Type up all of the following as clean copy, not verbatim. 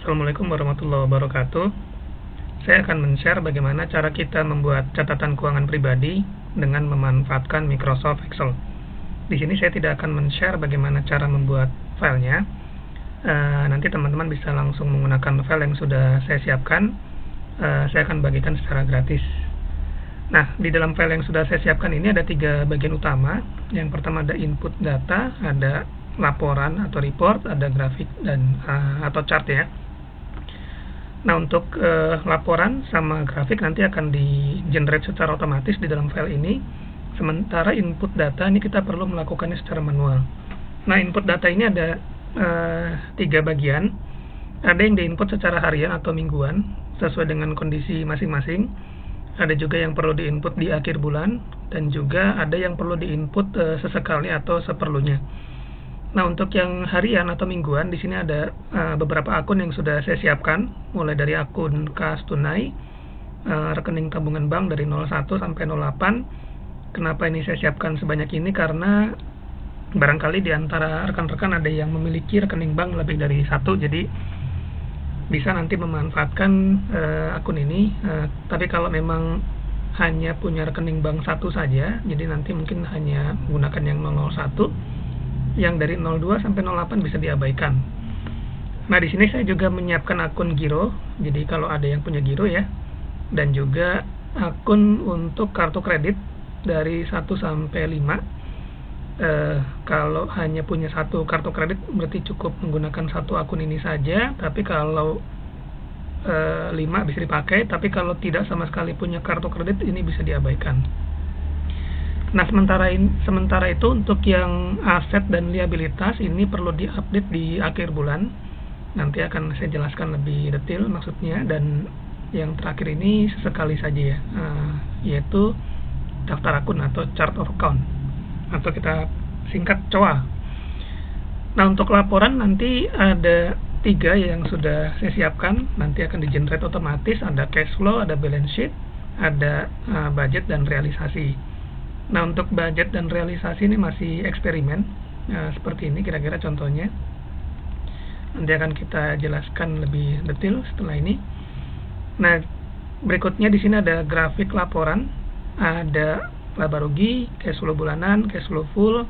Assalamualaikum warahmatullahi wabarakatuh. Saya akan men-share bagaimana cara kita membuat catatan keuangan pribadi dengan memanfaatkan Microsoft Excel. Di sini saya tidak akan men-share bagaimana cara membuat filenya. Nanti teman-teman bisa langsung menggunakan file yang sudah saya siapkan. Saya akan bagikan secara gratis. Nah, di dalam file yang sudah saya siapkan ini ada 3 bagian utama. Yang pertama ada input data, ada laporan atau report, ada grafik dan atau chart ya. Nah, untuk laporan sama grafik nanti akan di-generate secara otomatis di dalam file ini. Sementara input data ini kita perlu melakukannya secara manual. Nah, input data ini ada 3 bagian. Ada yang diinput secara harian atau mingguan sesuai dengan kondisi masing-masing. Ada juga yang perlu diinput di akhir bulan dan juga ada yang perlu diinput sesekali atau seperlunya. Nah, untuk yang harian atau mingguan, di sini ada beberapa akun yang sudah saya siapkan, mulai dari akun kas tunai, rekening tabungan bank dari 01 sampai 08. Kenapa ini saya siapkan sebanyak ini? Karena barangkali di antara rekan-rekan ada yang memiliki rekening bank lebih dari 1, jadi bisa nanti memanfaatkan akun ini. Tapi kalau memang hanya punya rekening bank 1 saja, jadi nanti mungkin hanya menggunakan yang 001. Yang dari 02 sampai 08 bisa diabaikan. Nah, di sini saya juga menyiapkan akun giro. Jadi kalau ada yang punya giro ya. Dan juga akun untuk kartu kredit dari 1 sampai 5. Kalau hanya punya 1 kartu kredit berarti cukup menggunakan 1 akun ini saja. Tapi kalau 5 bisa dipakai, tapi kalau tidak sama sekali punya kartu kredit ini bisa diabaikan. Nah, sementara itu untuk yang aset dan liabilitas ini perlu diupdate di akhir bulan. Nanti akan saya jelaskan lebih detail maksudnya. Dan yang terakhir ini sesekali saja ya, yaitu daftar akun atau chart of account, atau kita singkat COA. Nah, untuk laporan nanti ada 3 yang sudah saya siapkan, nanti akan di-generate otomatis. Ada cash flow, ada balance sheet, ada budget dan realisasi. Nah, untuk budget dan realisasi ini masih eksperimen. Seperti ini kira-kira contohnya. Nanti akan kita jelaskan lebih detail setelah ini. Nah, berikutnya di sini ada grafik laporan, ada laba rugi, cash flow bulanan, cash flow full,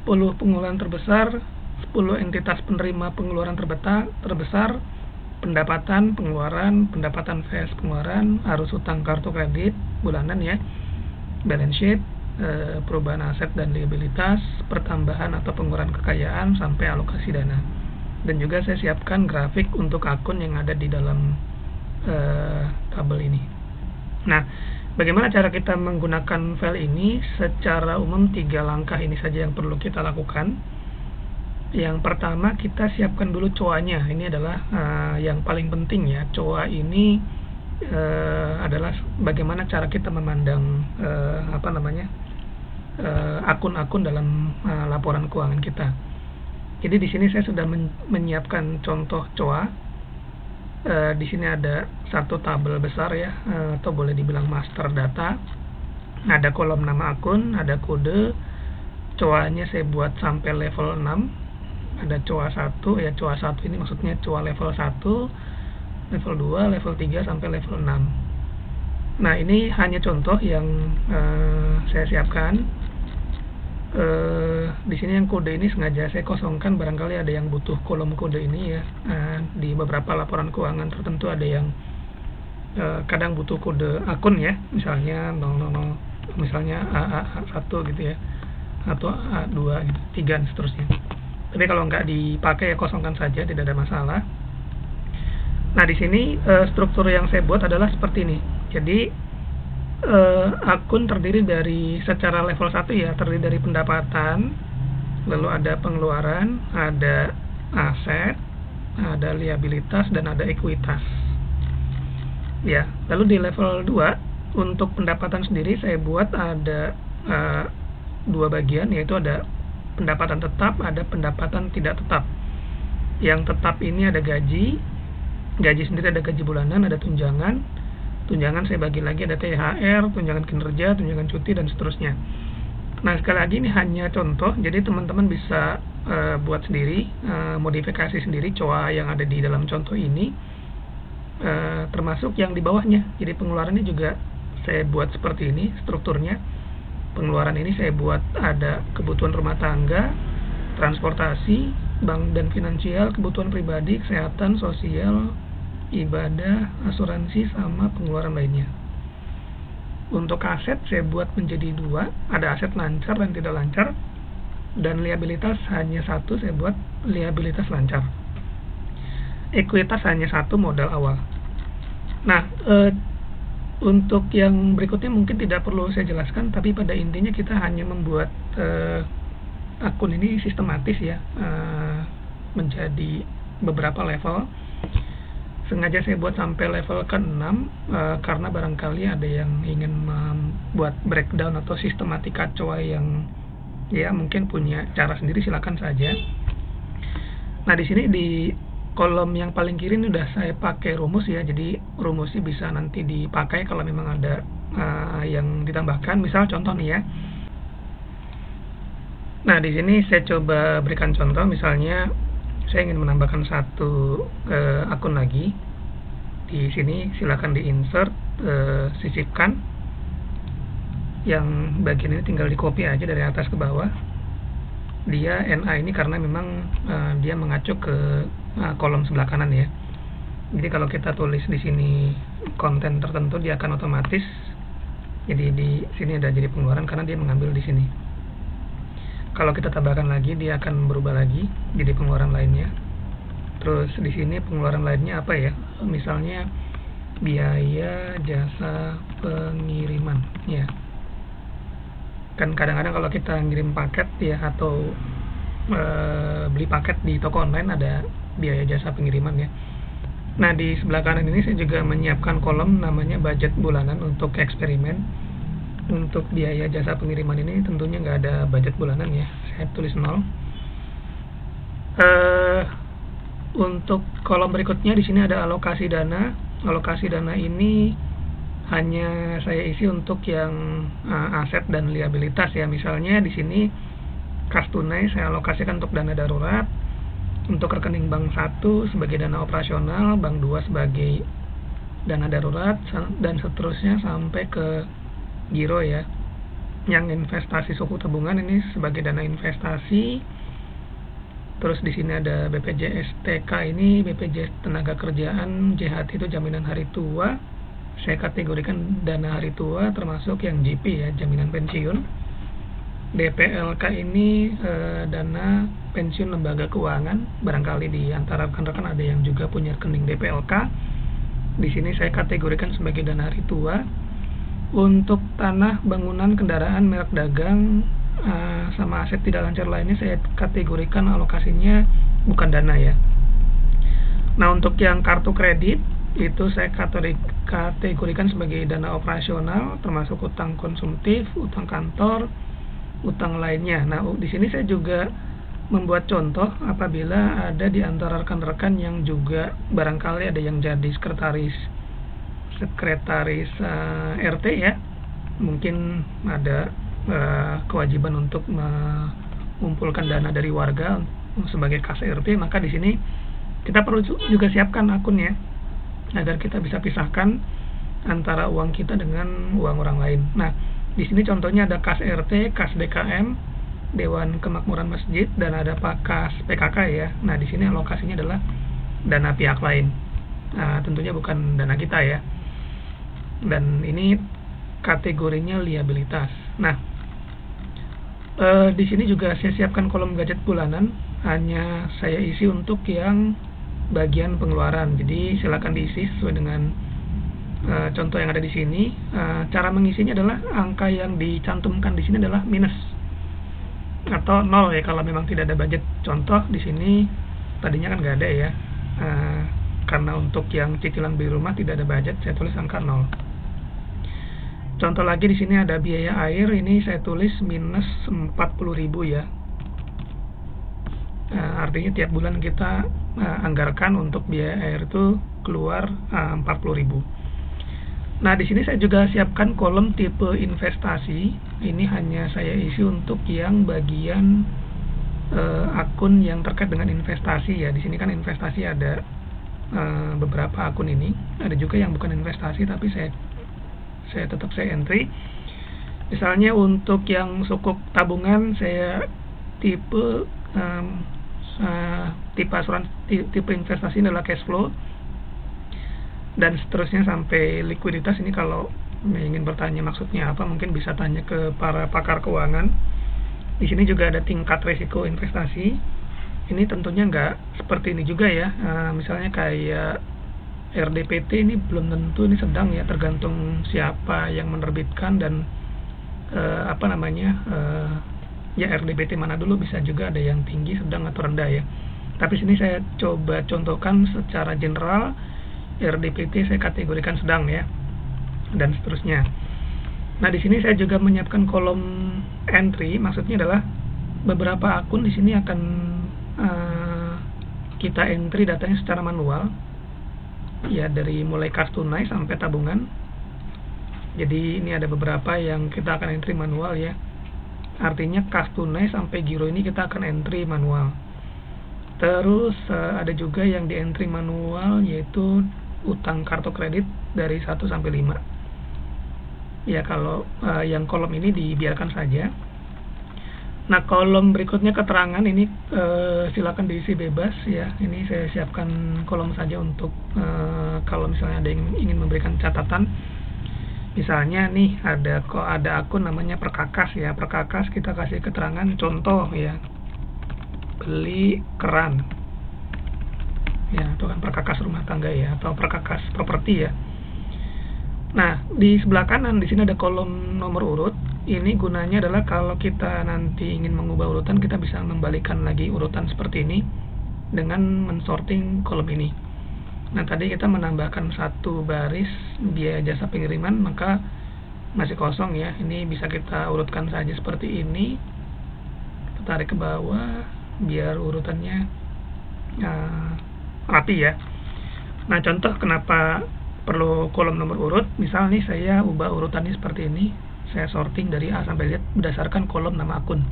10 pengeluaran terbesar, 10 entitas penerima pengeluaran terbesar, pendapatan, pengeluaran, pendapatan vs pengeluaran, arus utang kartu kredit bulanan ya, balance sheet, perubahan aset dan liabilitas, pertambahan atau pengurangan kekayaan, sampai alokasi dana. Dan juga saya siapkan grafik untuk akun yang ada di dalam tabel ini. Nah, bagaimana cara kita menggunakan file ini? Secara umum 3 langkah ini saja yang perlu kita lakukan. Yang pertama, kita siapkan dulu COA-nya. Ini adalah yang paling penting ya. COA ini adalah bagaimana cara kita memandang akun-akun dalam laporan keuangan kita. Jadi di sini saya sudah menyiapkan contoh COA. Di sini ada 1 tabel besar ya, atau boleh dibilang master data. Ada kolom nama akun, ada kode. COA-nya saya buat sampai level 6. Ada COA 1 ya, COA 1 ini maksudnya COA level 1. Level 2, level 3 sampai level 6. Nah, ini hanya contoh yang saya siapkan. Di sini yang kode ini sengaja saya kosongkan, barangkali ada yang butuh kolom kode ini ya. Di beberapa laporan keuangan tertentu ada yang kadang butuh kode akun ya, misalnya 000, misalnya AA1 gitu ya, atau A2 gitu, 3 dan seterusnya. Tapi kalau nggak dipakai ya kosongkan saja, tidak ada masalah. Nah, di sini struktur yang saya buat adalah seperti ini. Jadi akun terdiri dari secara level 1 ya, terdiri dari pendapatan, lalu ada pengeluaran, ada aset, ada liabilitas dan ada ekuitas. Ya, lalu di level 2 untuk pendapatan sendiri saya buat ada 2 bagian, yaitu ada pendapatan tetap, ada pendapatan tidak tetap. Yang tetap ini ada gaji sendiri, ada gaji bulanan, ada tunjangan saya bagi lagi, ada THR, tunjangan kinerja, tunjangan cuti dan seterusnya. Nah, sekali lagi ini hanya contoh, jadi teman-teman bisa buat sendiri, modifikasi sendiri COA yang ada di dalam contoh ini, termasuk yang di bawahnya. Jadi pengeluarannya juga saya buat seperti ini strukturnya. Pengeluaran ini saya buat ada kebutuhan rumah tangga, transportasi, bank dan finansial, kebutuhan pribadi, kesehatan, sosial, ibadah, asuransi, sama pengeluaran lainnya. Untuk aset saya buat menjadi dua, ada aset lancar dan tidak lancar, dan liabilitas hanya satu, saya buat liabilitas lancar. Ekuitas hanya satu, modal awal. Nah, untuk yang berikutnya mungkin tidak perlu saya jelaskan, tapi pada intinya kita hanya membuat akun ini sistematis ya, menjadi beberapa level. Sengaja saya buat sampai level ke-6 karena barangkali ada yang ingin membuat breakdown atau sistematika COA yang ya mungkin punya cara sendiri, silakan saja. Nah, di sini di kolom yang paling kiri ini udah saya pakai rumus ya, jadi rumusnya bisa nanti dipakai kalau memang ada yang ditambahkan. Misal contoh nih ya. Nah, di sini saya coba berikan contoh, misalnya saya ingin menambahkan satu akun lagi. Di sini silakan di-insert, sisipkan. Yang bagian ini tinggal di-copy aja dari atas ke bawah. Dia NA ini karena memang dia mengacu ke kolom sebelah kanan ya. Jadi kalau kita tulis di sini konten tertentu, dia akan otomatis. Jadi di sini ada jadi pengeluaran karena dia mengambil di sini. Kalau kita tambahkan lagi, dia akan berubah lagi jadi pengeluaran lainnya. Terus di sini pengeluaran lainnya apa ya? Misalnya biaya jasa pengiriman ya. Kan kadang-kadang kalau kita ngirim paket ya, atau beli paket di toko online, ada biaya jasa pengiriman ya. Nah, di sebelah kanan ini saya juga menyiapkan kolom namanya budget bulanan untuk eksperimen. Untuk biaya jasa pengiriman ini tentunya nggak ada budget bulanan ya, saya tulis 0. Untuk kolom berikutnya di sini ada alokasi dana. Alokasi dana ini hanya saya isi untuk yang aset dan liabilitas ya. Misalnya di sini kas tunai saya alokasikan untuk dana darurat, untuk rekening bank 1 sebagai dana operasional, bank 2 sebagai dana darurat, dan seterusnya sampai ke giro ya. Yang investasi suku tabungan ini sebagai dana investasi. Terus di sini ada BPJS TK, ini BPJS tenaga kerjaan, JHT itu jaminan hari tua. Saya kategorikan dana hari tua termasuk yang JP ya, jaminan pensiun. DPLK ini dana pensiun lembaga keuangan. Barangkali di antara rekan-rekan ada yang juga punya rekening DPLK. Di sini saya kategorikan sebagai dana hari tua. Untuk tanah, bangunan, kendaraan, merek dagang, sama aset tidak lancar lainnya saya kategorikan alokasinya bukan dana ya. Nah, untuk yang kartu kredit itu saya kategorikan sebagai dana operasional, termasuk utang konsumtif, utang kantor, utang lainnya. Nah, di sini saya juga membuat contoh apabila ada di antara rekan-rekan yang juga barangkali ada yang jadi sekretaris RT ya, mungkin ada kewajiban untuk mengumpulkan dana dari warga sebagai kas RT, maka di sini kita perlu juga siapkan akunnya agar kita bisa pisahkan antara uang kita dengan uang orang lain. Nah, di sini contohnya ada kas RT, kas DKM, Dewan Kemakmuran Masjid, dan ada kas PKK ya. Nah, di sini alokasinya adalah dana pihak lain. Tentunya bukan dana kita ya. Dan ini kategorinya liabilitas. Nah, di sini juga saya siapkan kolom budget bulanan, hanya saya isi untuk yang bagian pengeluaran. Jadi silakan diisi sesuai dengan contoh yang ada di sini. Cara mengisinya adalah angka yang dicantumkan di sini adalah minus atau 0 ya kalau memang tidak ada budget. Contoh di sini tadinya kan nggak ada ya, karena untuk yang cicilan beli rumah tidak ada budget, saya tulis angka 0. Contoh lagi di sini ada biaya air, ini saya tulis minus 40.000 ya. Artinya tiap bulan kita anggarkan untuk biaya air itu keluar 40.000. Nah, di sini saya juga siapkan kolom tipe investasi. Ini hanya saya isi untuk yang bagian akun yang terkait dengan investasi ya. Di sini kan investasi ada beberapa akun ini. Ada juga yang bukan investasi tapi saya tetap saya entry. Misalnya untuk yang sukuk tabungan saya tipe tipe investasi adalah cash flow, dan seterusnya sampai likuiditas. Ini kalau ingin bertanya maksudnya apa, mungkin bisa tanya ke para pakar keuangan. Di sini juga ada tingkat risiko investasi. Ini tentunya nggak seperti ini juga ya. Misalnya kayak RDPT ini belum tentu ini sedang ya, tergantung siapa yang menerbitkan dan ya RDPT mana dulu, bisa juga ada yang tinggi, sedang atau rendah ya. Tapi sini saya coba contohkan secara general. RDPT saya kategorikan sedang ya, dan seterusnya. Nah, di sini saya juga menyiapkan kolom entry. Maksudnya adalah beberapa akun di sini akan kita entry datanya secara manual ya, dari mulai kas tunai sampai tabungan. Jadi ini ada beberapa yang kita akan entry manual ya. Artinya kas tunai sampai giro ini kita akan entry manual. Terus ada juga yang di entry manual, yaitu utang kartu kredit dari 1 sampai 5. Ya, kalau yang kolom ini dibiarkan saja. Nah, kolom berikutnya keterangan ini silakan diisi bebas ya. Ini saya siapkan kolom saja untuk kalau misalnya ada yang ingin memberikan catatan. Misalnya nih ada akun namanya Perkakas ya. Perkakas kita kasih keterangan contoh ya. Beli keran. Ya, itu kan Perkakas rumah tangga ya, atau Perkakas properti ya. Nah, di sebelah kanan di sini ada kolom nomor urut. Ini gunanya adalah kalau kita nanti ingin mengubah urutan, kita bisa membalikan lagi urutan seperti ini dengan mensorting kolom ini. Nah, tadi kita menambahkan satu baris biaya jasa pengiriman, maka masih kosong ya. Ini bisa kita urutkan saja seperti ini. Kita tarik ke bawah biar urutannya rapi ya. Nah, contoh kenapa perlu kolom nomor urut. Misal nih saya ubah urutannya seperti ini. Saya sorting dari A sampai Z berdasarkan kolom nama akun.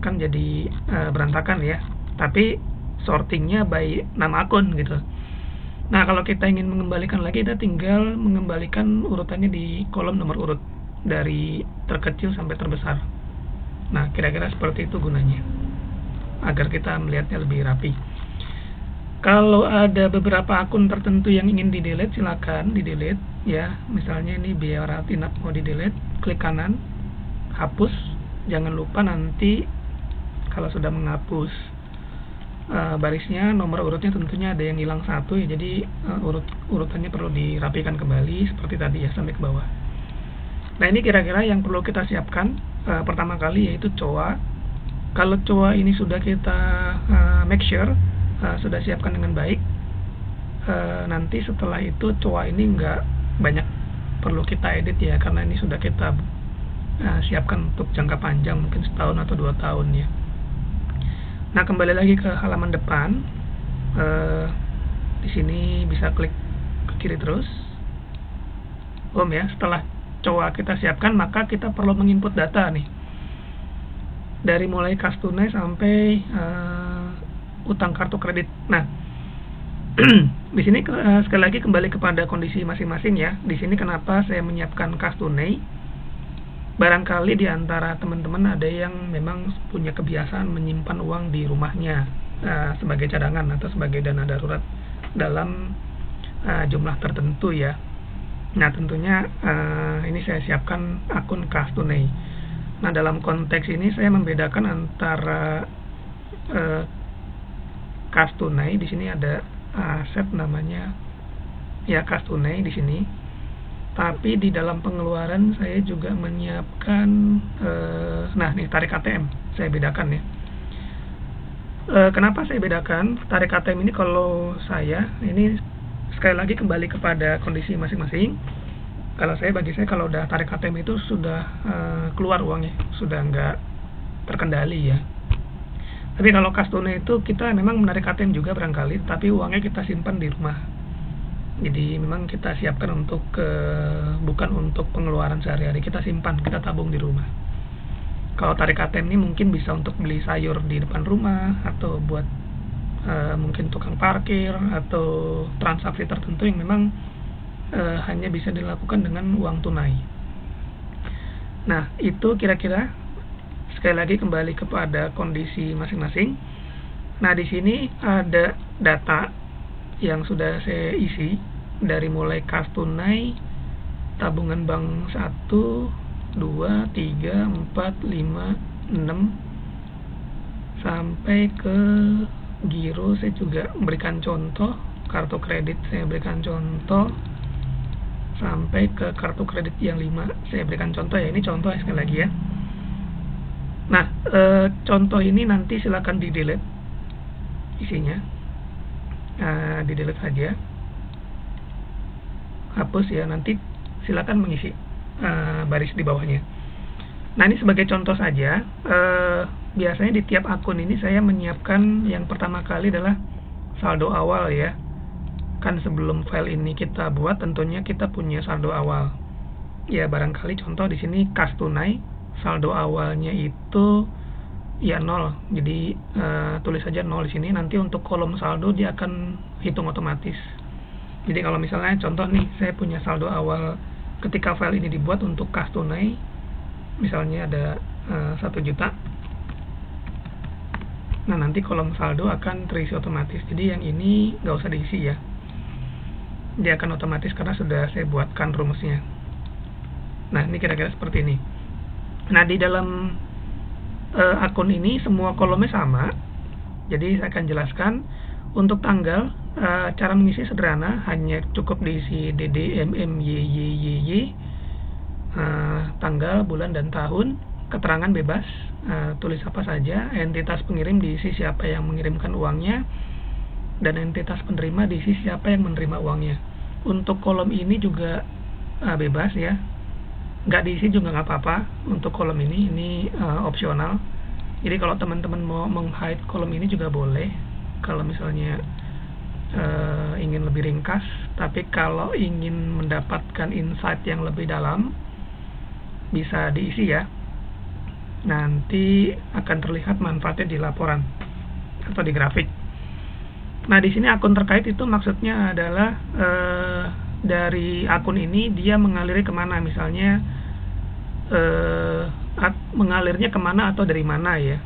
Kan jadi berantakan ya. Tapi sortingnya by nama akun gitu. Nah, kalau kita ingin mengembalikan lagi, kita tinggal mengembalikan urutannya di kolom nomor urut dari terkecil sampai terbesar. Nah, kira-kira seperti itu gunanya, agar kita melihatnya lebih rapi. Kalau ada beberapa akun tertentu yang ingin di-delete, silakan di-delete ya. Misalnya ini biaya rawat inap mau di-delete, klik kanan, hapus. Jangan lupa nanti kalau sudah menghapus barisnya, nomor urutnya tentunya ada yang hilang satu ya. Jadi urutannya perlu dirapikan kembali seperti tadi ya, sampai ke bawah. Nah, ini kira-kira yang perlu kita siapkan pertama kali, yaitu COA. Kalau COA ini sudah kita make sure sudah siapkan dengan baik, nanti setelah itu COA ini nggak banyak perlu kita edit ya, karena ini sudah kita siapkan untuk jangka panjang, mungkin setahun atau 2 tahun ya. Nah, kembali lagi ke halaman depan. Di sini bisa klik ke kiri terus home ya. Setelah COA kita siapkan, maka kita perlu menginput data nih, dari mulai kas tunai sampai utang kartu kredit. Nah, di sini sekali lagi kembali kepada kondisi masing-masing ya. Di sini kenapa saya menyiapkan kas tunai? Barangkali di antara teman-teman ada yang memang punya kebiasaan menyimpan uang di rumahnya sebagai cadangan atau sebagai dana darurat dalam jumlah tertentu ya. Nah, tentunya ini saya siapkan akun kas tunai. Nah, dalam konteks ini saya membedakan antara kas tunai. Di sini ada aset namanya ya, kas tunai di sini. Tapi di dalam pengeluaran saya juga menyiapkan nah, nih tarik ATM saya bedakan ya. Kenapa saya bedakan tarik ATM ini? Kalau saya ini sekali lagi kembali kepada kondisi masing-masing. Kalau bagi saya kalau udah tarik ATM itu sudah keluar uangnya, sudah nggak terkendali ya. Tapi kalau kas tunai itu kita memang menarik ATM juga barangkali, tapi uangnya kita simpan di rumah. Jadi memang kita siapkan untuk bukan untuk pengeluaran sehari-hari, kita simpan, kita tabung di rumah. Kalau tarik ATM ini mungkin bisa untuk beli sayur di depan rumah, atau buat mungkin tukang parkir, atau transaksi tertentu yang memang hanya bisa dilakukan dengan uang tunai. Nah, itu kira-kira, sekali lagi kembali kepada kondisi masing-masing. Nah, di sini ada data yang sudah saya isi dari mulai kas tunai, tabungan bank 1, 2, 3, 4, 5, 6 sampai ke giro. Saya juga memberikan contoh, kartu kredit saya berikan contoh, sampai ke kartu kredit yang 5 saya berikan contoh ya. Ini contoh sekali lagi ya. Nah, contoh ini nanti silakan di delete isinya. Di delete saja, hapus ya, nanti silakan mengisi baris di bawahnya. Nah, ini sebagai contoh saja. Biasanya di tiap akun ini saya menyiapkan yang pertama kali adalah saldo awal ya. Kan sebelum file ini kita buat, tentunya kita punya saldo awal ya. Barangkali contoh di sini kas tunai, saldo awalnya itu ya 0, jadi tulis saja 0 di sini. Nanti untuk kolom saldo dia akan hitung otomatis. Jadi kalau misalnya contoh nih, saya punya saldo awal ketika file ini dibuat untuk kas tunai, misalnya ada 1 juta. Nah, nanti kolom saldo akan terisi otomatis. Jadi yang ini nggak usah diisi ya, dia akan otomatis karena sudah saya buatkan rumusnya. Nah, ini kira-kira seperti ini. Nah, di dalam akun ini semua kolomnya sama. Jadi saya akan jelaskan. Untuk tanggal, cara mengisi sederhana, hanya cukup diisi DDMMYYYY, tanggal, bulan, dan tahun. Keterangan bebas, tulis apa saja. Entitas pengirim diisi siapa yang mengirimkan uangnya, dan entitas penerima diisi siapa yang menerima uangnya. Untuk kolom ini juga bebas ya, nggak diisi juga nggak apa-apa. Untuk kolom ini opsional. Jadi kalau teman-teman mau meng-hide kolom ini juga boleh, kalau misalnya ingin lebih ringkas. Tapi kalau ingin mendapatkan insight yang lebih dalam, bisa diisi ya. Nanti akan terlihat manfaatnya di laporan atau di grafik. Nah, di sini akun terkait itu maksudnya adalah dari akun ini dia mengalirnya kemana, misalnya mengalirnya kemana atau dari mana ya.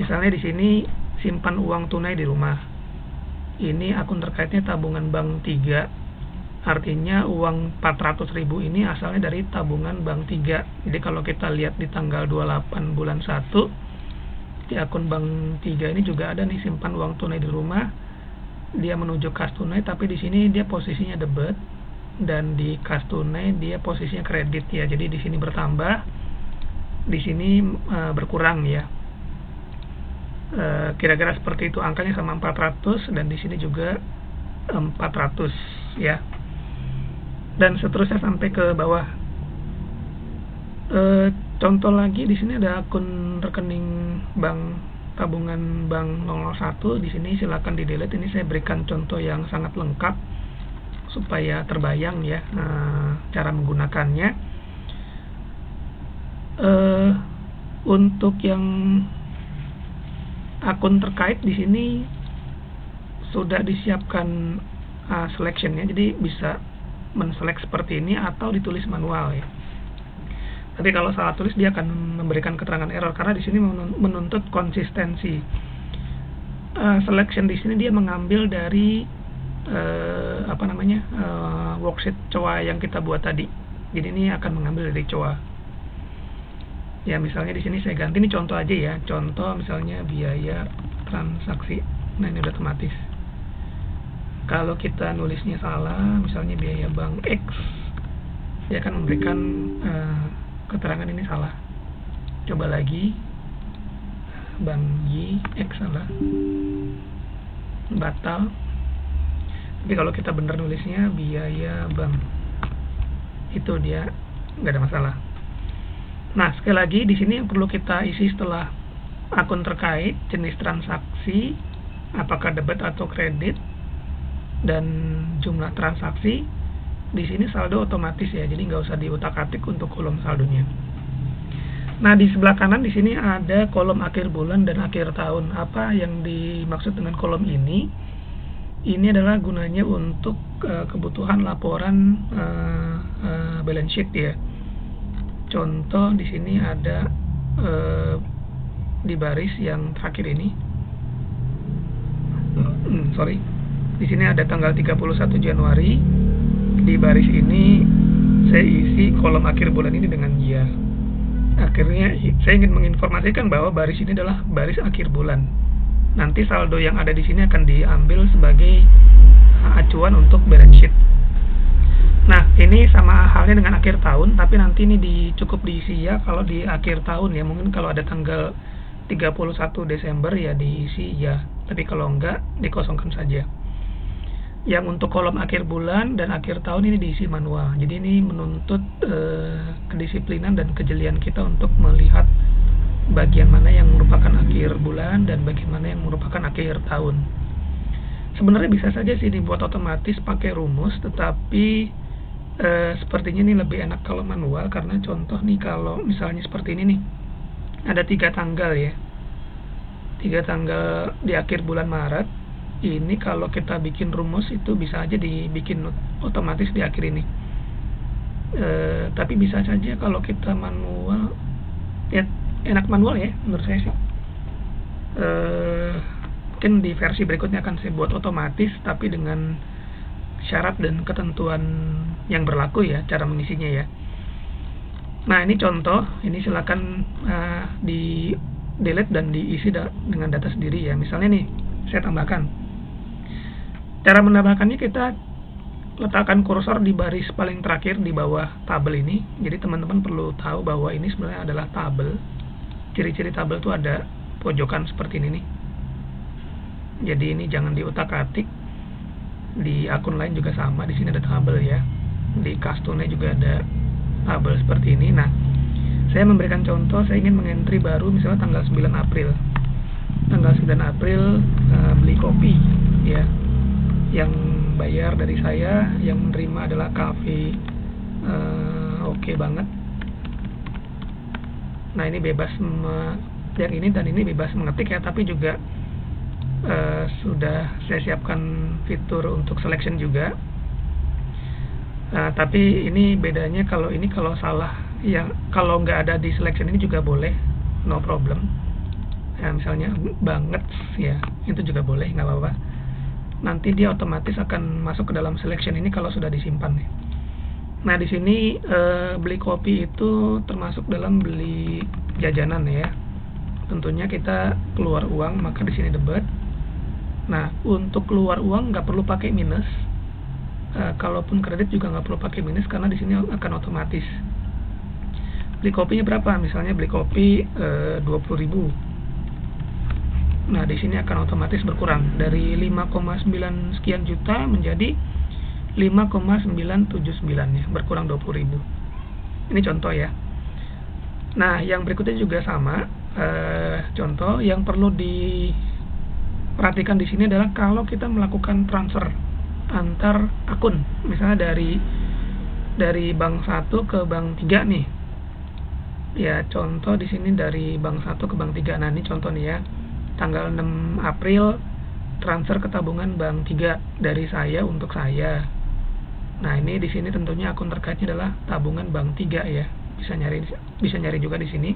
Misalnya di sini simpan uang tunai di rumah. Ini akun terkaitnya tabungan bank 3. Artinya uang 400.000 ini asalnya dari tabungan bank 3. Jadi kalau kita lihat di tanggal 28 bulan 1, di akun bank 3 ini juga ada nih simpan uang tunai di rumah. Dia menuju kas tunai, tapi di sini dia posisinya debit, dan di kas tunai dia posisinya kredit ya. Jadi di sini bertambah, di sini berkurang ya. Kira-kira seperti itu, angkanya sama 400, dan di sini juga 400 ya, dan seterusnya sampai ke bawah. Contoh lagi, di sini ada akun rekening bank tabungan bank 001. Di sini silakan di delete. Ini saya berikan contoh yang sangat lengkap supaya terbayang ya cara menggunakannya. Untuk yang akun terkait di sini sudah disiapkan selectionnya, jadi bisa menselect seperti ini atau ditulis manual ya. Tapi kalau salah tulis dia akan memberikan keterangan error karena di sini menuntut konsistensi. Selection di sini dia mengambil dari worksheet COA yang kita buat tadi. Jadi ini akan mengambil dari COA. Ya, misalnya di sini saya ganti, ini contoh aja ya. Contoh misalnya biaya transaksi. Nah, ini udah otomatis. Kalau kita nulisnya salah, misalnya biaya bank X, dia akan memberikan keterangan ini salah. Coba lagi, bank Y X salah, batal. Tapi kalau kita benar nulisnya biaya bank, itu dia nggak ada masalah. Nah, sekali lagi di sini yang perlu kita isi setelah akun terkait, jenis transaksi, apakah debit atau kredit, dan jumlah transaksi. Di sini saldo otomatis ya, jadi nggak usah diutak-atik untuk kolom saldonya. Nah, di sebelah kanan di sini ada kolom akhir bulan dan akhir tahun. Apa yang dimaksud dengan kolom ini? Ini adalah gunanya untuk kebutuhan laporan balance sheet ya. Contoh di sini ada di baris yang terakhir ini. Di sini ada tanggal 31 Januari. Di baris ini saya isi kolom akhir bulan ini dengan dia. Akhirnya saya ingin menginformasikan bahwa baris ini adalah baris akhir bulan. Nanti saldo yang ada di sini akan diambil sebagai acuan untuk balance sheet. Nah, ini sama halnya dengan akhir tahun, tapi nanti ini cukup diisi ya kalau di akhir tahun ya. Mungkin kalau ada tanggal 31 Desember ya diisi ya, tapi kalau enggak dikosongkan saja. Yang untuk kolom akhir bulan dan akhir tahun ini diisi manual. Jadi ini menuntut kedisiplinan dan kejelian kita untuk melihat bagian mana yang merupakan akhir bulan dan bagian mana yang merupakan akhir tahun. Sebenarnya bisa saja sih dibuat otomatis pakai rumus, tetapi sepertinya ini lebih enak kalau manual, karena contoh nih kalau misalnya seperti ini nih, ada 3 tanggal ya, 3 tanggal di akhir bulan Maret. Ini kalau kita bikin rumus itu bisa aja dibikin otomatis di akhir ini. Tapi bisa saja kalau kita manual, ya enak manual ya menurut saya sih. Mungkin di versi berikutnya akan saya buat otomatis, tapi dengan syarat dan ketentuan yang berlaku ya, cara mengisinya ya. Nah, ini contoh, ini silakan di delete dan diisi dengan data sendiri ya. Misalnya nih, saya tambahkan. Cara menambahkannya, kita letakkan kursor di baris paling terakhir di bawah tabel ini. Jadi teman-teman perlu tahu bahwa ini sebenarnya adalah tabel. Ciri-ciri tabel itu ada pojokan seperti ini nih. Jadi ini jangan diutak-atik. Di akun lain juga sama, di sini ada tabel ya. Di Castone juga ada tabel seperti ini. Nah, saya memberikan contoh, saya ingin mengentry baru misalnya tanggal 9 April. Tanggal 9 April beli kopi ya. Yang bayar dari saya, yang menerima adalah cafe oke banget. Nah, ini bebas yang ini dan ini bebas mengetik ya, tapi juga sudah saya siapkan fitur untuk selection juga. Tapi ini bedanya, kalau ini kalau salah ya, kalau nggak ada di selection ini juga boleh, no problem. Misalnya banget ya, itu juga boleh, nggak apa-apa. Nanti dia otomatis akan masuk ke dalam selection ini kalau sudah disimpan nih. Nah, di sini beli kopi itu termasuk dalam beli jajanan ya. Tentunya kita keluar uang, maka di sini debit. Nah, untuk keluar uang nggak perlu pakai minus. Kalaupun kredit juga nggak perlu pakai minus, karena di sini akan otomatis. Beli kopinya berapa? Misalnya beli kopi 20.000. Nah, di sini akan otomatis berkurang dari 5,9 sekian juta menjadi 5,979 ya, berkurang 20.000. Ini contoh ya. Nah, yang berikutnya juga sama. Contoh yang perlu diperhatikan di sini adalah kalau kita melakukan transfer antar akun, misalnya dari bank 1 ke bank 3 nih. Ya, contoh di sini dari bank 1 ke bank 3. Nah, ini contoh nih ya. Tanggal 6 April transfer ke tabungan bank 3 dari saya untuk saya. Nah, ini di sini tentunya akun terkaitnya adalah tabungan bank 3 ya. Bisa nyari juga di sini.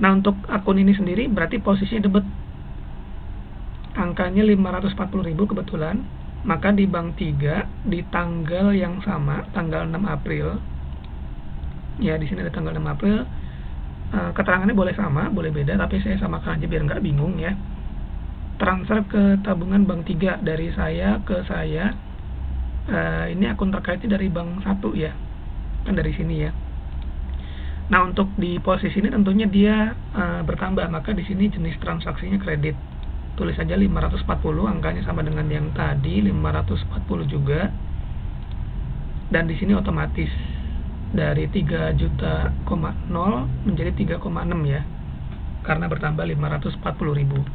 Nah, untuk akun ini sendiri berarti posisinya debit. Angkanya 540.000 kebetulan. Maka di bank 3 di tanggal yang sama, tanggal 6 April. Ya, di sini ada tanggal 6 April. Keterangannya boleh sama, boleh beda, tapi saya samakan aja biar nggak bingung ya. Transfer ke tabungan bank 3 dari saya ke saya. Ini akun terkaitnya dari bank 1 ya, kan dari sini ya. Nah, untuk di posisi ini tentunya dia bertambah, maka di sini jenis transaksinya kredit. Tulis saja 540, angkanya sama dengan yang tadi 540 juga. Dan di sini otomatis dari 3 juta, menjadi 3,6 ya, karena bertambah 540.000.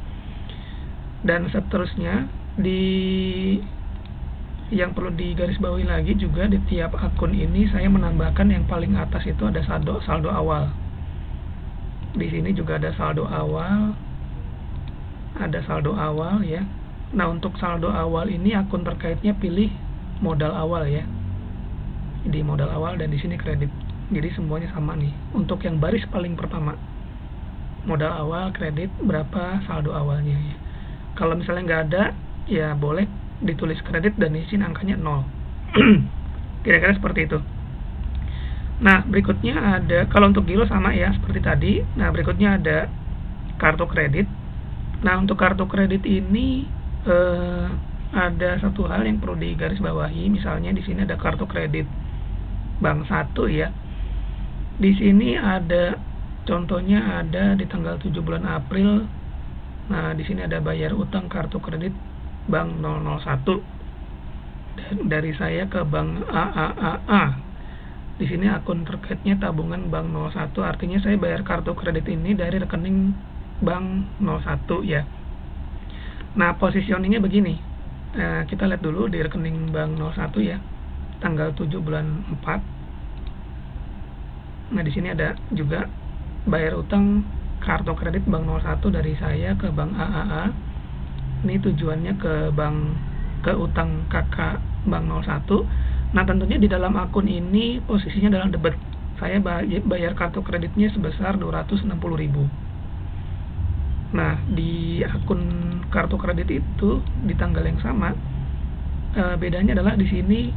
Dan seterusnya di Yang perlu digarisbawahi lagi juga, di tiap akun ini saya menambahkan yang paling atas itu ada saldo awal. Di sini juga ada saldo awal, ya. Nah, untuk saldo awal ini akun terkaitnya pilih modal awal, ya. Di modal awal dan di sini kredit. Jadi semuanya sama nih. Untuk yang baris paling pertama, modal awal, kredit, berapa saldo awalnya, ya. Kalau misalnya nggak ada, ya boleh ditulis kredit dan di sini angkanya 0. Kira-kira seperti itu. Nah, berikutnya ada, kalau untuk giro sama ya seperti tadi. Nah, berikutnya ada kartu kredit. Nah, untuk kartu kredit ini ada satu hal yang perlu digarisbawahi. Misalnya di sini ada kartu kredit Bank 1, ya. Di sini ada contohnya, ada di tanggal 7 bulan April. Nah, di sini ada bayar utang kartu kredit Bank 001 dari saya ke Bank AAAA. Di sini akun terkaitnya tabungan Bank 01, artinya saya bayar kartu kredit ini dari rekening Bank 01, ya. Nah, positioningnya begini. Kita lihat dulu di rekening Bank 01, ya. Tanggal 7 bulan 4. Nah, di sini ada juga bayar utang kartu kredit Bank 01 dari saya ke Bank AAA. Ini tujuannya ke utang kakak Bank 01. Nah, tentunya di dalam akun ini posisinya adalah debit. Saya bayar kartu kreditnya sebesar 260.000. Nah, di akun kartu kredit itu di tanggal yang sama, bedanya adalah di sini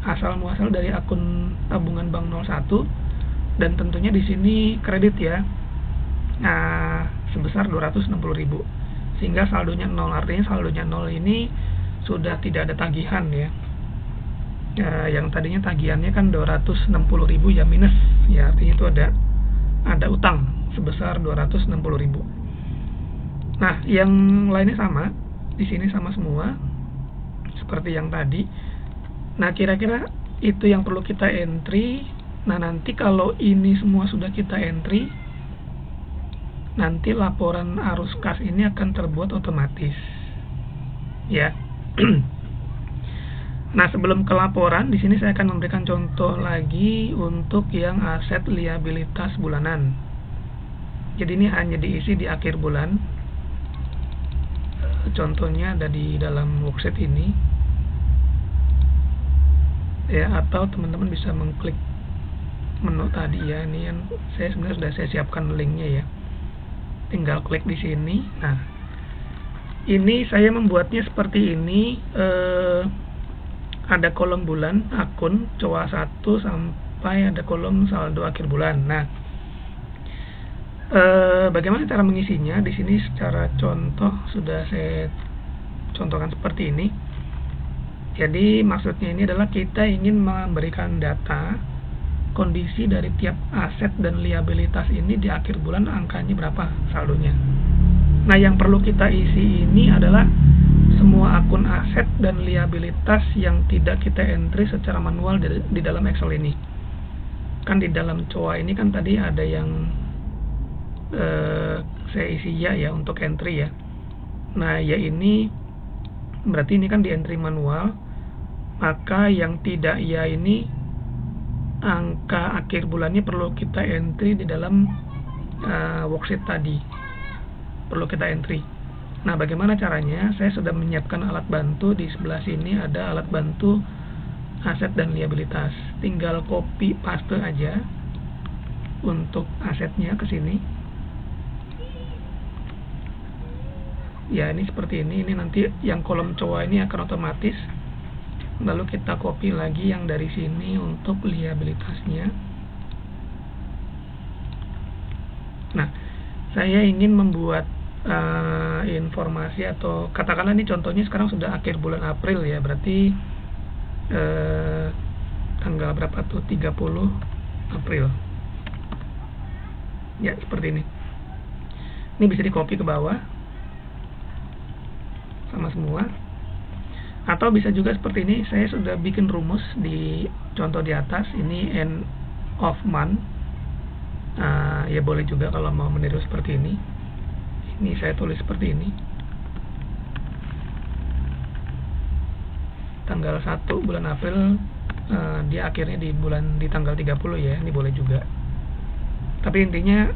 asal muasal dari akun tabungan Bank 01 dan tentunya di sini kredit, ya. Nah, sebesar 260.000. Sehingga saldonya 0, artinya saldonya 0 ini sudah tidak ada tagihan, ya. Yang tadinya tagihannya kan 260.000, ya, minus, ya, artinya itu ada utang sebesar 260.000. Nah, yang lainnya sama, di sini sama semua seperti yang tadi. Nah, kira-kira itu yang perlu kita entry. Nah, nanti kalau ini semua sudah kita entry, nanti laporan arus kas ini akan terbuat otomatis, ya. Nah, sebelum ke laporan, di sini saya akan memberikan contoh lagi untuk yang aset liabilitas bulanan. Jadi ini hanya diisi di akhir bulan. Contohnya ada di dalam worksheet ini, ya, atau teman-teman bisa mengklik menu tadi, ya. Ini yang saya sebenarnya sudah saya siapkan linknya, ya. Tinggal klik di sini. Nah, ini saya membuatnya seperti ini. Ada kolom bulan akun COA 1 sampai ada kolom saldo akhir bulan. Nah, bagaimana cara mengisinya? Di sini secara contoh sudah saya contohkan seperti ini. Jadi maksudnya ini adalah kita ingin memberikan data kondisi dari tiap aset dan liabilitas ini di akhir bulan angkanya berapa saldonya. Nah, yang perlu kita isi ini adalah semua akun aset dan liabilitas yang tidak kita entry secara manual di dalam Excel ini. Kan di dalam COA ini kan tadi ada yang saya isi ya untuk entry, ya. Nah, ya ini berarti ini kan di entry manual, maka yang tidak ya ini angka akhir bulannya perlu kita entry di dalam worksheet tadi, perlu kita entry. Nah, bagaimana caranya? Saya sudah menyiapkan alat bantu. Di sebelah sini ada alat bantu aset dan liabilitas. Tinggal copy paste aja untuk asetnya ke sini. Ya, ini seperti ini. Ini nanti yang kolom COA ini akan otomatis. Lalu kita copy lagi yang dari sini untuk liabilitasnya. Nah, saya ingin membuat informasi, atau katakanlah ini contohnya sekarang sudah akhir bulan April, ya. Berarti tanggal berapa tuh? 30 April. Ya, seperti ini. Ini bisa di copy ke bawah sama semua. Atau bisa juga seperti ini, saya sudah bikin rumus di contoh di atas. Ini end of month. Ya boleh juga kalau mau meniru seperti ini. Ini saya tulis seperti ini. tanggal 1 bulan April, dia akhirnya di tanggal 30 ya, ini boleh juga. Tapi intinya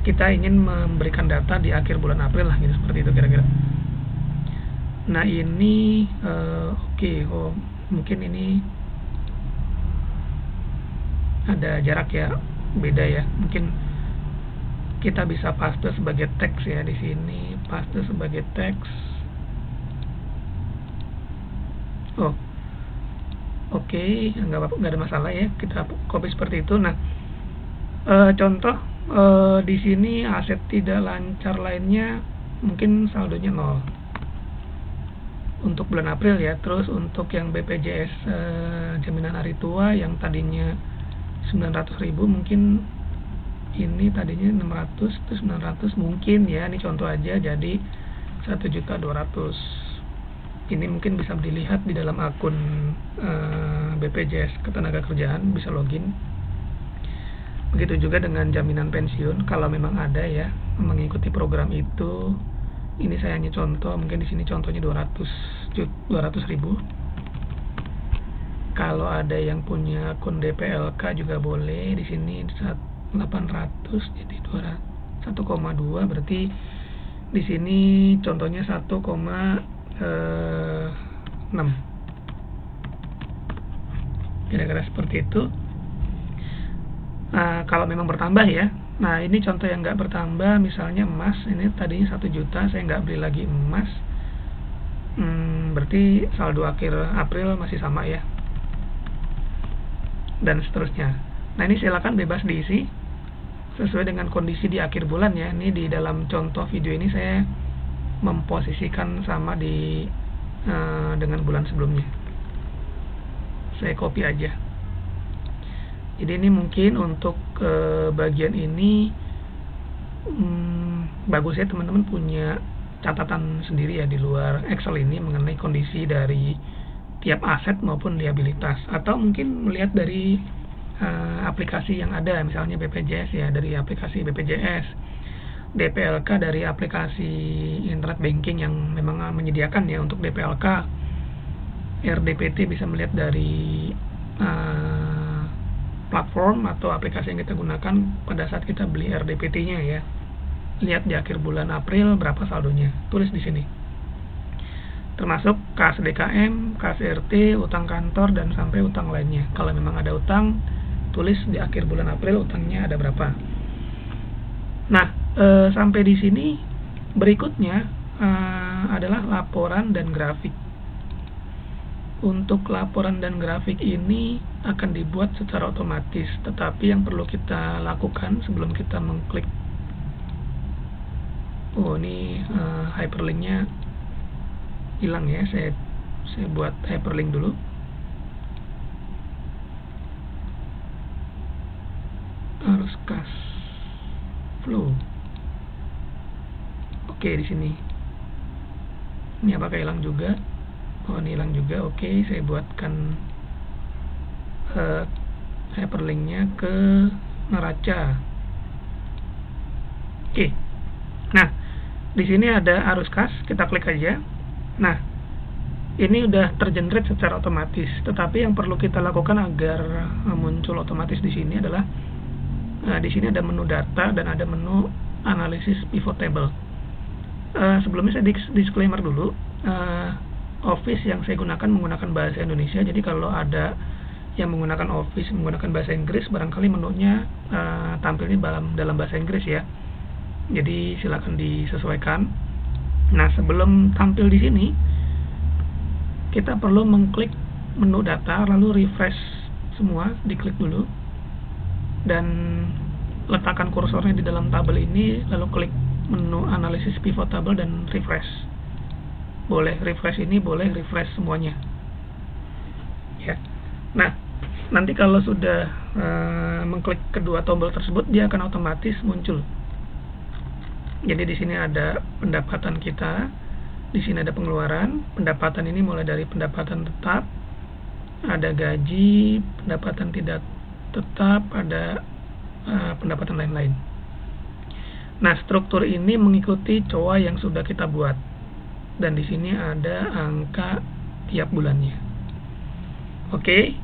kita ingin memberikan data di akhir bulan April lah, gitu, seperti itu kira-kira. Nah ini oke. Mungkin ini ada jarak ya, beda ya. Mungkin kita bisa paste sebagai teks ya di sini, paste sebagai teks. Oke, nggak apa-apa, nggak ada masalah ya. Kita copy seperti itu. Nah, contoh di sini aset tidak lancar lainnya mungkin saldonya 0 untuk bulan April ya. Terus untuk yang BPJS jaminan hari tua yang tadinya 900.000 mungkin ini tadinya 600 terus 900 mungkin ya, ini contoh aja, jadi 1.200.000. Ini mungkin bisa dilihat di dalam akun BPJS Ketenagakerjaan, bisa login. Begitu juga dengan jaminan pensiun kalau memang ada ya mengikuti program itu. Ini saya hanya contoh, mungkin di sini contohnya 200.000. Kalau ada yang punya akun DPLK juga boleh. Di sini 800 jadi 1,2, berarti di sini contohnya 1,6. Kira-kira seperti itu. Kalau memang bertambah ya. Nah ini contoh yang nggak bertambah, misalnya emas, ini tadinya 1 juta, saya nggak beli lagi emas. Berarti saldo akhir April masih sama ya, dan seterusnya. Nah ini silakan bebas diisi sesuai dengan kondisi di akhir bulan ya. Ini di dalam contoh video ini saya memposisikan sama dengan bulan sebelumnya. Saya copy aja. Jadi ini mungkin untuk bagian ini bagus ya teman-teman punya catatan sendiri ya di luar Excel ini mengenai kondisi dari tiap aset maupun liabilitas, atau mungkin melihat dari aplikasi yang ada, misalnya BPJS ya dari aplikasi BPJS, DPLK dari aplikasi internet banking yang memang menyediakan ya untuk DPLK, RDPT bisa melihat dari platform atau aplikasi yang kita gunakan pada saat kita beli RDPT-nya ya. Lihat di akhir bulan April berapa saldonya, tulis di sini. Termasuk kas DKM, kas RT, utang kantor, dan sampai utang lainnya. Kalau memang ada utang, tulis di akhir bulan April utangnya ada berapa. Nah, sampai di sini berikutnya adalah laporan dan grafik. Untuk laporan dan grafik ini akan dibuat secara otomatis, tetapi yang perlu kita lakukan sebelum kita mengklik, ini hyperlinknya hilang ya, saya buat hyperlink dulu. Harus cash flow. Oke, di sini. Ini apakah hilang juga? Oh, ini hilang juga. Oke, saya buatkan hyperlinknya ke neraca. Oke. Nah, di sini ada arus kas, kita klik aja. Nah, ini udah tergenerate secara otomatis. Tetapi yang perlu kita lakukan agar muncul otomatis di sini adalah di sini ada menu data dan ada menu analisis pivot table. Sebelumnya saya disclaimer dulu. Office yang saya gunakan menggunakan bahasa Indonesia. Jadi kalau ada yang menggunakan Office menggunakan bahasa Inggris, barangkali menunya tampilnya dalam bahasa Inggris ya. Jadi silakan disesuaikan. Nah, sebelum tampil di sini, kita perlu mengklik menu data, lalu refresh semua, diklik dulu, dan letakkan kursornya di dalam tabel ini, lalu klik menu analisis pivot table dan refresh. Boleh refresh ini, boleh refresh semuanya. Ya. Nah, nanti kalau sudah mengklik kedua tombol tersebut, dia akan otomatis muncul. Jadi di sini ada pendapatan kita, di sini ada pengeluaran. Pendapatan ini mulai dari pendapatan tetap, ada gaji, pendapatan tidak tetap, ada pendapatan lain-lain. Nah, struktur ini mengikuti COA yang sudah kita buat. Dan di sini ada angka tiap bulannya. Oke.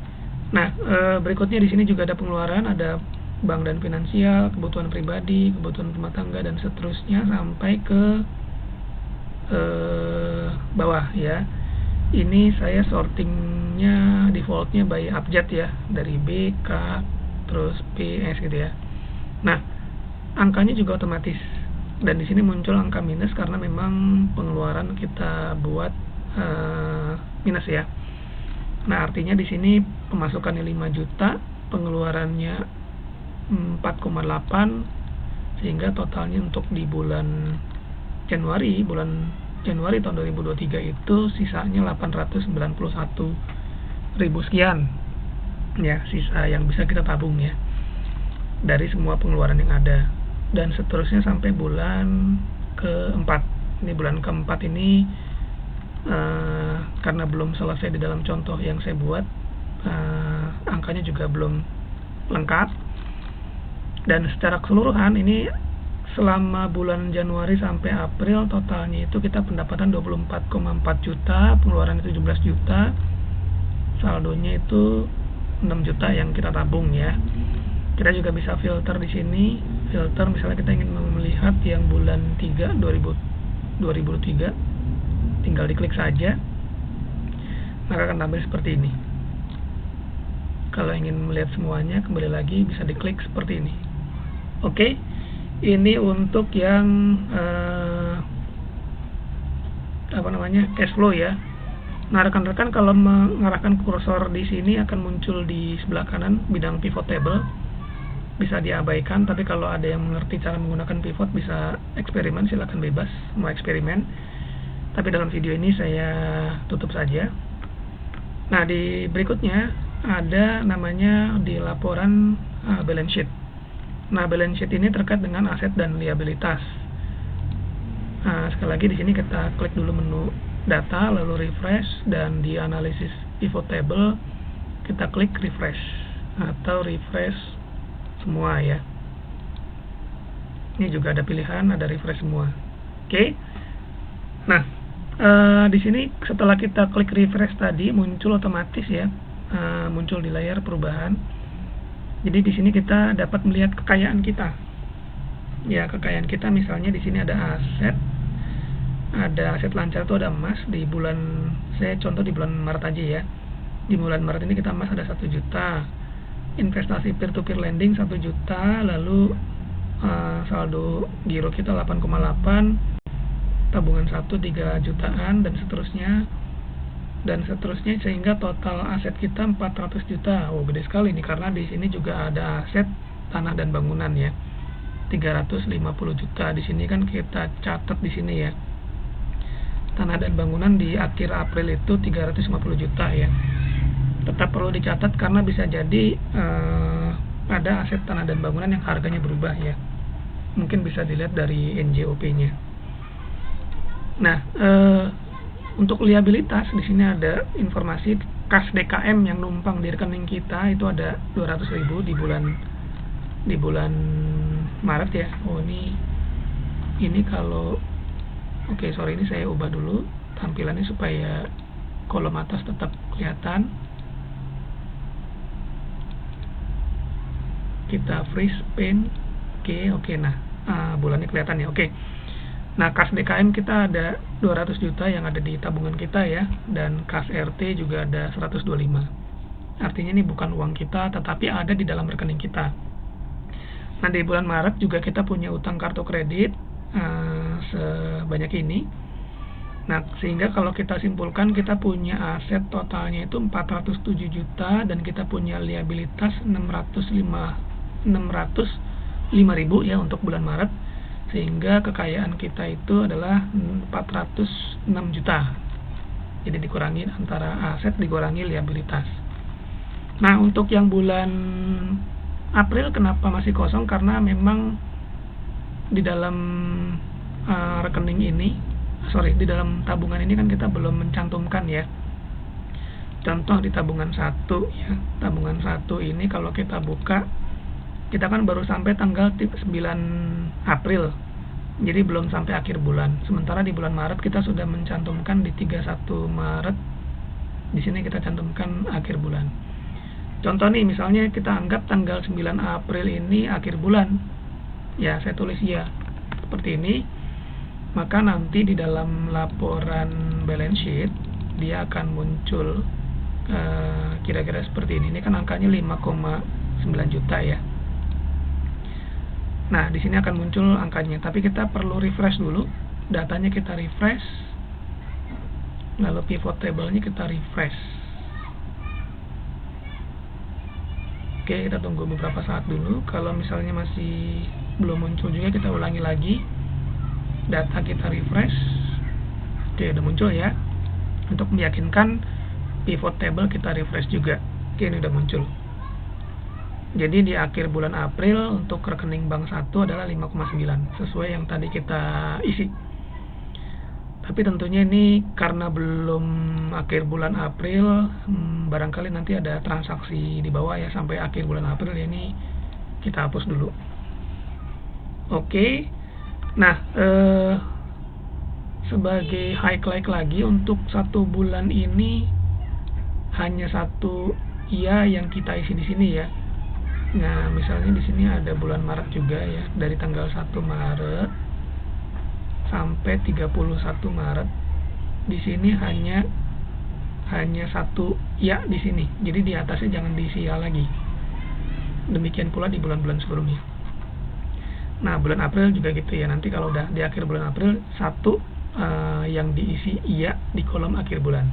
Nah, berikutnya di sini juga ada pengeluaran, ada bank dan finansial, kebutuhan pribadi, kebutuhan rumah tangga, dan seterusnya sampai ke bawah ya. Ini saya sortingnya defaultnya by abjad ya, dari B, K, terus P, S gitu ya. Nah, angkanya juga otomatis, dan di sini muncul angka minus karena memang pengeluaran kita buat minus ya. Nah, artinya di sini pemasukannya 5 juta, pengeluarannya 4,8, sehingga totalnya untuk di bulan Januari tahun 2023 itu sisanya 891.000 sekian ya, sisa yang bisa kita tabung ya dari semua pengeluaran yang ada, dan seterusnya sampai bulan keempat. Ini bulan keempat ini karena belum selesai di dalam contoh yang saya buat, angkanya juga belum lengkap, dan secara keseluruhan ini selama bulan Januari sampai April totalnya itu kita pendapatan 24,4 juta, pengeluaran 17 juta, saldonya itu 6 juta yang kita tabung ya. Kita juga bisa filter di sini, filter misalnya kita ingin melihat yang bulan 3 2023, tinggal diklik saja, maka akan tampil seperti ini. Kalau ingin melihat semuanya, kembali lagi bisa diklik seperti ini. Oke. Ini untuk yang cash flow ya. Nah, rekan-rekan kalau mengarahkan kursor di sini akan muncul di sebelah kanan bidang pivot table. Bisa diabaikan, tapi kalau ada yang mengerti cara menggunakan pivot bisa eksperimen, silakan bebas mau eksperimen. Tapi dalam video ini saya tutup saja. Nah, di berikutnya ada namanya di laporan balance sheet. Nah, balance sheet ini terkait dengan aset dan liabilitas. Nah, sekali lagi di sini kita klik dulu menu data, lalu refresh, dan di analisis pivot table kita klik refresh atau refresh semua ya. Ini juga ada pilihan, ada refresh semua. Oke. Nah, di sini setelah kita klik refresh tadi muncul otomatis ya, muncul di layar perubahan. Jadi di sini kita dapat melihat kekayaan kita. Ya, kekayaan kita misalnya di sini ada aset lancar itu ada emas di bulan, saya contoh di bulan Maret aja ya. Di bulan Maret ini kita emas ada 1 juta. Investasi peer to peer lending 1 juta, lalu saldo giro kita 8,8, tabungan 3 jutaan, dan seterusnya sehingga total aset kita 400 juta. Oh, gede sekali nih, karena di sini juga ada aset tanah dan bangunan ya. 350 juta. Di sini kan kita catat di sini ya. Tanah dan bangunan di akhir April itu 350 juta ya. Tetap perlu dicatat karena bisa jadi ada aset tanah dan bangunan yang harganya berubah ya. Mungkin bisa dilihat dari NJOP-nya. Nah, untuk liabilitas di sini ada informasi kas DKM yang numpang di rekening kita itu ada 200.000 di bulan Maret ya. Oh, ini kalau ini saya ubah dulu tampilannya supaya kolom atas tetap kelihatan. Kita freeze pane. Oke. Nah, bulannya kelihatan ya. Oke. Nah, kas DKM kita ada 200 juta yang ada di tabungan kita ya, dan kas RT juga ada 125. Artinya ini bukan uang kita, tetapi ada di dalam rekening kita. Nah, di bulan Maret juga kita punya utang kartu kredit sebanyak ini. Nah, sehingga kalau kita simpulkan kita punya aset totalnya itu 407 juta dan kita punya liabilitas 605.000 ya untuk bulan Maret. Sehingga kekayaan kita itu adalah 406 juta. Jadi dikurangi antara aset dikurangi liabilitas. Nah, untuk yang bulan April kenapa masih kosong? Karena memang di dalam di dalam tabungan ini kan kita belum mencantumkan ya. Contoh di tabungan 1 ya. Tabungan 1 ini kalau kita buka, kita kan baru sampai tanggal 9 April, jadi belum sampai akhir bulan. Sementara di bulan Maret kita sudah mencantumkan di 31 Maret Di sini kita cantumkan akhir bulan. Contoh nih, misalnya kita anggap tanggal 9 April ini akhir bulan. Ya, saya tulis ya. Seperti ini. Maka nanti di dalam laporan balance sheet dia akan muncul kira-kira seperti ini. Ini kan angkanya 5,9 juta ya. Nah, di sini akan muncul angkanya, tapi kita perlu refresh dulu. Datanya kita refresh. Lalu pivot table-nya kita refresh. Oke, kita tunggu beberapa saat dulu. Kalau misalnya masih belum muncul juga, kita ulangi lagi. Data kita refresh. Oke, udah muncul ya. Untuk meyakinkan pivot table kita refresh juga. Oke, ini udah muncul. Jadi di akhir bulan April untuk rekening bank 1 adalah 5,9 sesuai yang tadi kita isi. Tapi tentunya ini karena belum akhir bulan April, barangkali nanti ada transaksi di bawah ya sampai akhir bulan April, ini kita hapus dulu. Oke. Nah, sebagai highlight lagi untuk 1 bulan ini hanya 1 iya yang kita isi di sini ya. Nah, misalnya di sini ada bulan Maret juga ya, dari tanggal 1 Maret sampai 31 Maret. Di sini hanya 1 ya di sini. Jadi di atasnya jangan diisi ya lagi. Demikian pula di bulan-bulan sebelumnya. Nah, bulan April juga gitu ya. Nanti kalau udah di akhir bulan April 1 yang diisi iya di kolom akhir bulan.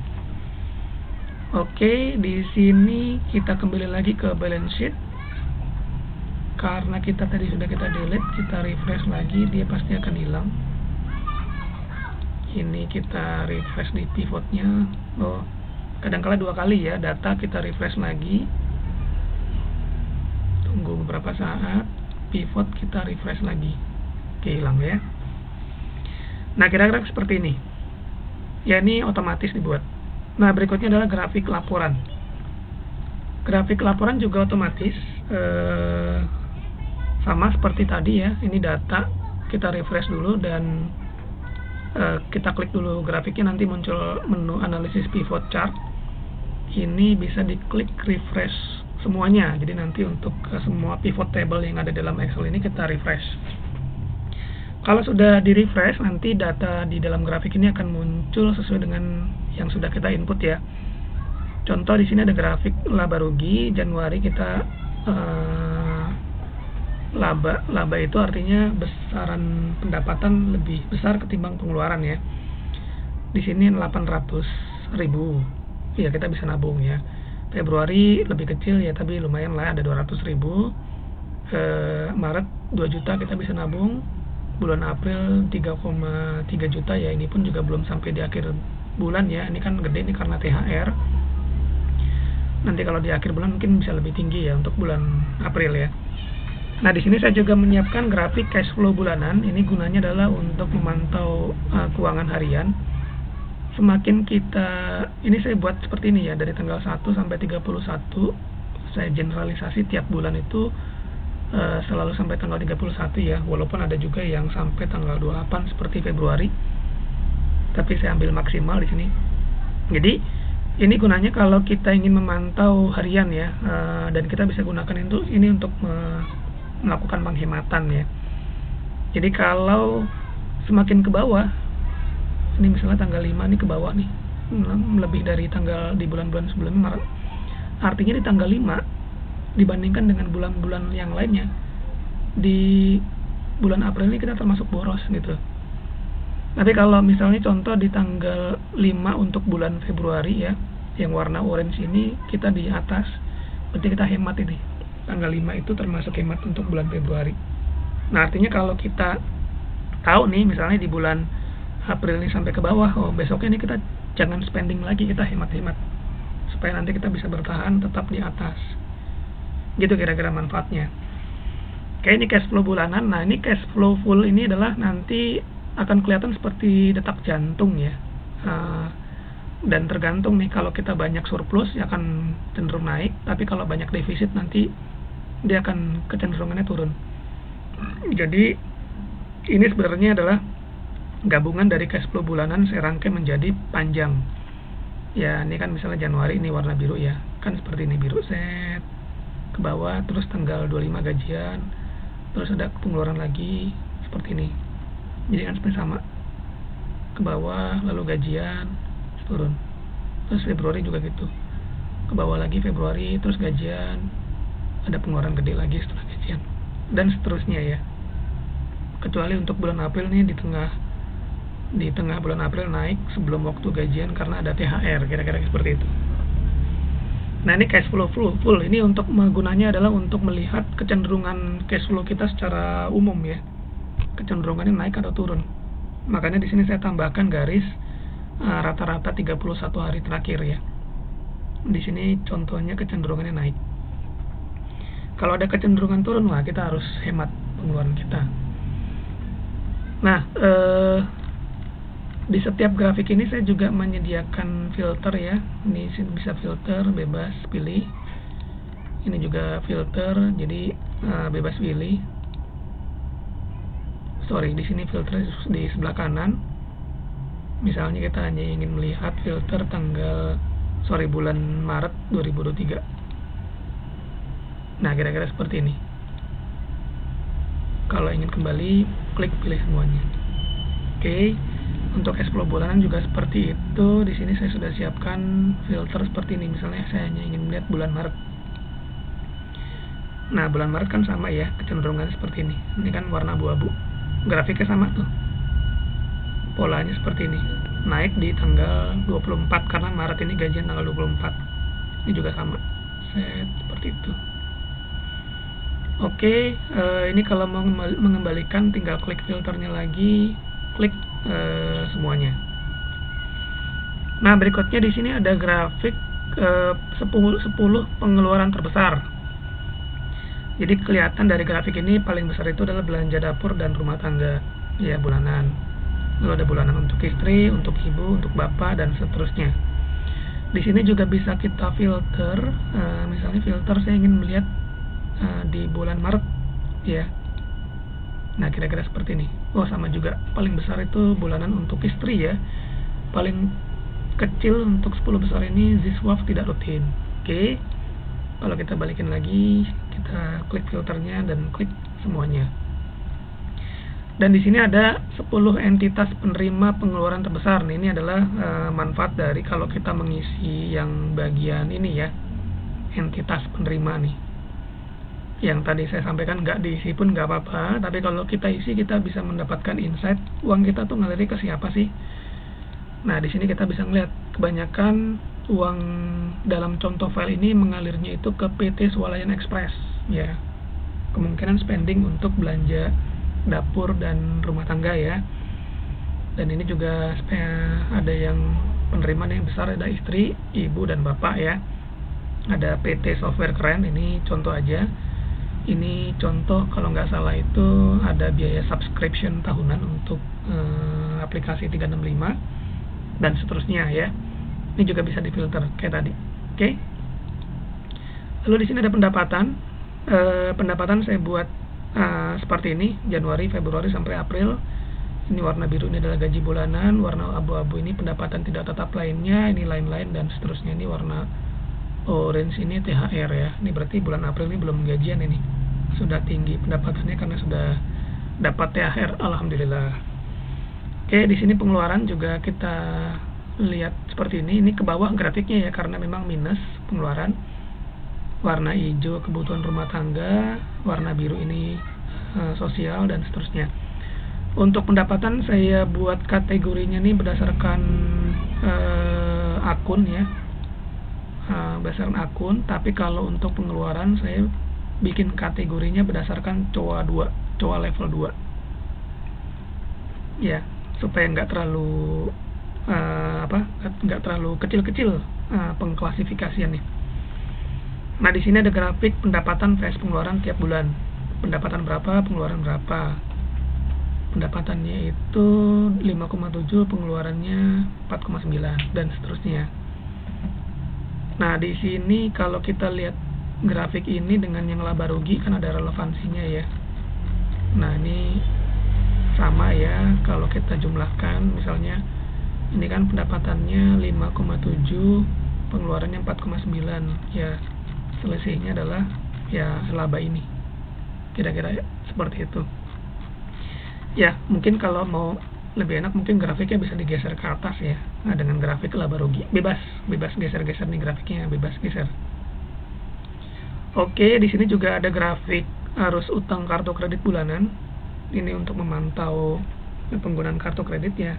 Oke, di sini kita kembali lagi ke balance sheet. Karena kita tadi sudah kita delete, kita refresh lagi, dia pasti akan hilang. Ini kita refresh di pivotnya. Oh, kadang-kala 2 kali ya, data kita refresh lagi. Tunggu beberapa saat, pivot kita refresh lagi. Oke, hilang ya. Nah, kira-kira seperti ini. Ya, ini otomatis dibuat. Nah, berikutnya adalah grafik laporan. Grafik laporan juga otomatis. Sama seperti tadi ya, ini data, kita refresh dulu dan kita klik dulu grafiknya, nanti muncul menu analisis pivot chart. Ini bisa diklik refresh semuanya, jadi nanti untuk semua pivot table yang ada dalam Excel ini kita refresh. Kalau sudah di refresh, nanti data di dalam grafik ini akan muncul sesuai dengan yang sudah kita input ya. Contoh di sini ada grafik laba rugi Januari, kita laba itu artinya besaran pendapatan lebih besar ketimbang pengeluaran ya. Di sini 800.000 ya, kita bisa nabung ya. Februari lebih kecil ya, tapi lumayan lah, ada 200.000. Maret 2 juta kita bisa nabung. Bulan April 3,3 juta ya, ini pun juga belum sampai di akhir bulan ya. Ini kan gede nih karena THR. Nanti kalau di akhir bulan mungkin bisa lebih tinggi ya untuk bulan April ya. Nah, di sini saya juga menyiapkan grafik cash flow bulanan. Ini gunanya adalah untuk memantau keuangan harian. Semakin kita, ini saya buat seperti ini ya, dari tanggal 1 sampai 31, saya generalisasi tiap bulan itu selalu sampai tanggal 31 ya, walaupun ada juga yang sampai tanggal 28 seperti Februari. Tapi saya ambil maksimal di sini. Jadi, ini gunanya kalau kita ingin memantau harian ya, dan kita bisa gunakan ini untuk melakukan penghematan ya. Jadi kalau semakin ke bawah, ini misalnya tanggal 5 ini ke bawah nih, lebih dari tanggal di bulan-bulan sebelumnya, artinya di tanggal 5 dibandingkan dengan bulan-bulan yang lainnya, di bulan April ini kita termasuk boros gitu. Tapi kalau misalnya contoh di tanggal 5 untuk bulan Februari ya, yang warna orange ini kita di atas, berarti kita hemat ini. Tanggal 5 itu termasuk hemat untuk bulan Februari. Nah, artinya kalau kita tahu nih, misalnya di bulan April ini sampai ke bawah, oh besoknya ini kita jangan spending lagi, kita hemat-hemat. Supaya nanti kita bisa bertahan tetap di atas. Gitu kira-kira manfaatnya. Oke, ini cash flow bulanan. Nah, ini cash flow full ini adalah nanti akan kelihatan seperti detak jantung ya. Dan tergantung nih, kalau kita banyak surplus ya akan cenderung naik, tapi kalau banyak defisit nanti dia akan kecenderungannya turun. Jadi ini sebenarnya adalah gabungan dari cash flow bulanan saya rangkai menjadi panjang. Ya, ini kan misalnya Januari ini warna biru ya. Kan seperti ini, biru set ke bawah, terus tanggal 25 gajian, terus ada pengeluaran lagi seperti ini. Jadi kan seperti sama, ke bawah lalu gajian turun. Terus Februari juga gitu, ke bawah lagi Februari, terus gajian, ada pengeluaran gede lagi setelah gajian, dan seterusnya ya. Kecuali untuk bulan April nih, di tengah bulan April naik sebelum waktu gajian karena ada THR, kira-kira seperti itu. Nah, ini cash flow full. Ini untuk menggunanya adalah untuk melihat kecenderungan cash flow kita secara umum ya. Kecenderungannya naik atau turun. Makanya di sini saya tambahkan garis rata-rata 31 hari terakhir ya. Di sini contohnya kecenderungannya naik. Kalau ada kecenderungan turun, wah kita harus hemat pengeluaran kita. Nah, di setiap grafik ini saya juga menyediakan filter ya. Ini bisa filter, bebas pilih. Ini juga filter, jadi bebas pilih. Di sini filter di sebelah kanan. Misalnya kita hanya ingin melihat filter bulan Maret 2023. Nah, kira-kira seperti ini. Kalau ingin kembali, klik pilih semuanya. Oke. Untuk cash flow bulanan juga seperti itu. Di sini saya sudah siapkan filter seperti ini. Misalnya saya hanya ingin melihat bulan Maret. Nah, bulan Maret kan sama ya, kecenderungannya seperti ini. Ini kan warna abu-abu. Grafiknya sama tuh. Polanya seperti ini. Naik di tanggal 24 karena Maret ini gajian tanggal 24. Ini juga sama. Seperti itu. Oke, ini kalau mau mengembalikan tinggal klik filternya lagi, klik semuanya. Nah, berikutnya di sini ada grafik 10 pengeluaran terbesar. Jadi kelihatan dari grafik ini paling besar itu adalah belanja dapur dan rumah tangga ya, bulanan. Lalu ada bulanan untuk istri, untuk ibu, untuk bapak, dan seterusnya. Di sini juga bisa kita filter, misalnya filter saya ingin melihat di bulan Maret ya. Nah, kira-kira seperti ini. Oh, sama juga, paling besar itu bulanan untuk istri ya. Paling kecil untuk 10 besar ini Ziswaf tidak rutin. Oke. Kalau kita balikin lagi, kita klik filternya dan klik semuanya. Dan di sini ada 10 entitas penerima pengeluaran terbesar. Nih, ini adalah manfaat dari kalau kita mengisi yang bagian ini ya, entitas penerima nih. Yang tadi saya sampaikan nggak diisi pun nggak apa-apa, tapi kalau kita isi kita bisa mendapatkan insight uang kita tuh ngalir ke siapa sih. Nah, di sini kita bisa ngeliat kebanyakan uang dalam contoh file ini mengalirnya itu ke PT Swalayan Express ya. Kemungkinan spending untuk belanja dapur dan rumah tangga ya. Dan ini juga ada yang penerimaan yang besar, ada istri, ibu, dan bapak ya. Ada PT Software Keren, ini contoh aja. Ini contoh, kalau nggak salah itu ada biaya subscription tahunan untuk aplikasi 365 dan seterusnya ya. Ini juga bisa difilter kayak tadi. Oke. Lalu di sini ada pendapatan. Pendapatan saya buat seperti ini, Januari, Februari sampai April. Ini warna biru ini adalah gaji bulanan, warna abu-abu ini pendapatan tidak tetap lainnya, ini lain-lain dan seterusnya. Ini warna orange ini THR ya. Ini berarti bulan April ini belum gajian, ini sudah tinggi pendapatannya karena sudah dapat THR, alhamdulillah. Oke, di sini pengeluaran juga kita lihat seperti ini. Ini ke bawah grafiknya ya, karena memang minus pengeluaran. Warna hijau kebutuhan rumah tangga, warna biru ini sosial dan seterusnya. Untuk pendapatan saya buat kategorinya nih berdasarkan akun ya. Berdasarkan akun, tapi kalau untuk pengeluaran saya bikin kategorinya berdasarkan COA level 2 ya, supaya nggak terlalu nggak terlalu kecil-kecil pengklasifikasiannya. Nah, di sini ada grafik pendapatan vs pengeluaran tiap bulan. Pendapatan berapa, pengeluaran berapa. Pendapatannya itu 5,7, pengeluarannya 4,9 dan seterusnya. Nah, di sini kalau kita lihat grafik ini dengan yang laba rugi kan ada relevansinya ya. Nah, ini sama ya, kalau kita jumlahkan misalnya Ini kan pendapatannya 5,7, pengeluarannya 4,9. Ya, selisihnya adalah ya laba ini. Kira-kira seperti itu. Ya, mungkin kalau mau lebih enak mungkin grafiknya bisa digeser ke atas ya. Nah, dengan grafik laba rugi bebas geser-geser nih grafiknya, bebas geser. Oke, di sini juga ada grafik arus utang kartu kredit bulanan. Ini untuk memantau penggunaan kartu kredit ya.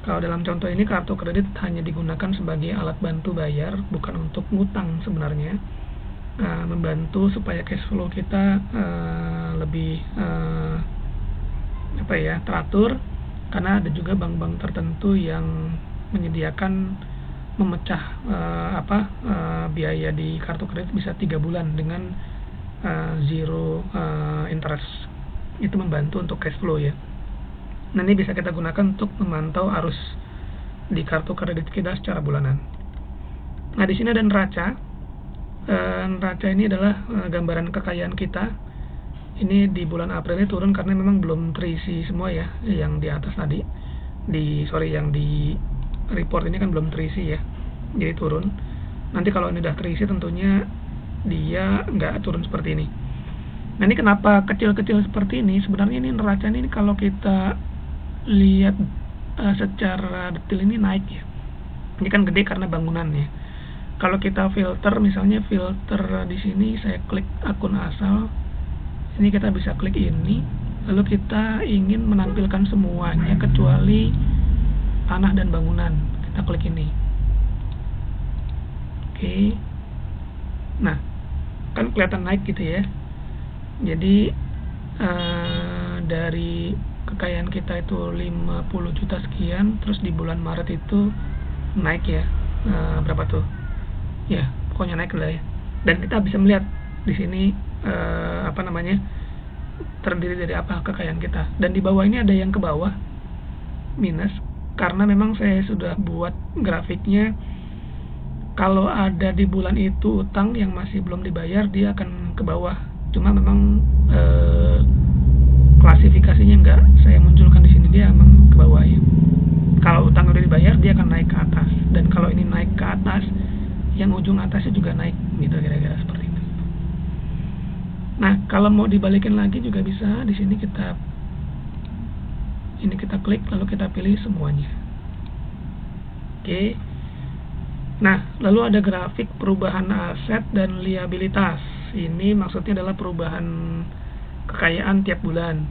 Kalau dalam contoh ini kartu kredit hanya digunakan sebagai alat bantu bayar, bukan untuk ngutang sebenarnya. Membantu supaya cash flow kita lebih teratur, karena ada juga bank-bank tertentu yang menyediakan memecah biaya di kartu kredit bisa 3 bulan dengan zero interest. Itu membantu untuk cash flow ya. Nah, ini bisa kita gunakan untuk memantau arus di kartu kredit kita secara bulanan. Nah, di sini ada neraca. Neraca ini adalah gambaran kekayaan kita. Ini di bulan April ini turun karena memang belum terisi semua ya, yang di atas tadi. Yang di report ini kan belum terisi ya, jadi turun. Nanti kalau ini udah terisi tentunya dia nggak turun seperti ini. Nah, ini kenapa kecil-kecil seperti ini? Sebenarnya ini neraca ini kalau kita lihat secara detail ini naik ya. Ini kan gede karena bangunan ya. Kalau kita filter, misalnya filter di sini saya klik akun asal, ini kita bisa klik ini, lalu kita ingin menampilkan semuanya kecuali tanah dan bangunan, kita klik ini. Oke. Nah, kan kelihatan naik gitu ya. Jadi dari kekayaan kita itu 50 juta sekian, terus di bulan Maret itu naik ya, berapa tuh ya, pokoknya naik lah ya. Dan kita bisa melihat di sini terdiri dari apa kekayaan kita. Dan di bawah ini ada yang ke bawah minus, karena memang saya sudah buat grafiknya. Kalau ada di bulan itu utang yang masih belum dibayar, dia akan ke bawah. Cuma memang klasifikasinya enggak saya munculkan di sini, dia memang ke bawah ya. Kalau utang udah dibayar, dia akan naik ke atas. Dan kalau ini naik ke atas, yang ujung atasnya juga naik, gitu kira-kira seperti itu. Nah, kalau mau dibalikin lagi juga bisa. Di sini kita klik, lalu kita pilih semuanya. Oke. Nah, lalu ada grafik perubahan aset dan liabilitas. Ini maksudnya adalah perubahan kekayaan tiap bulan.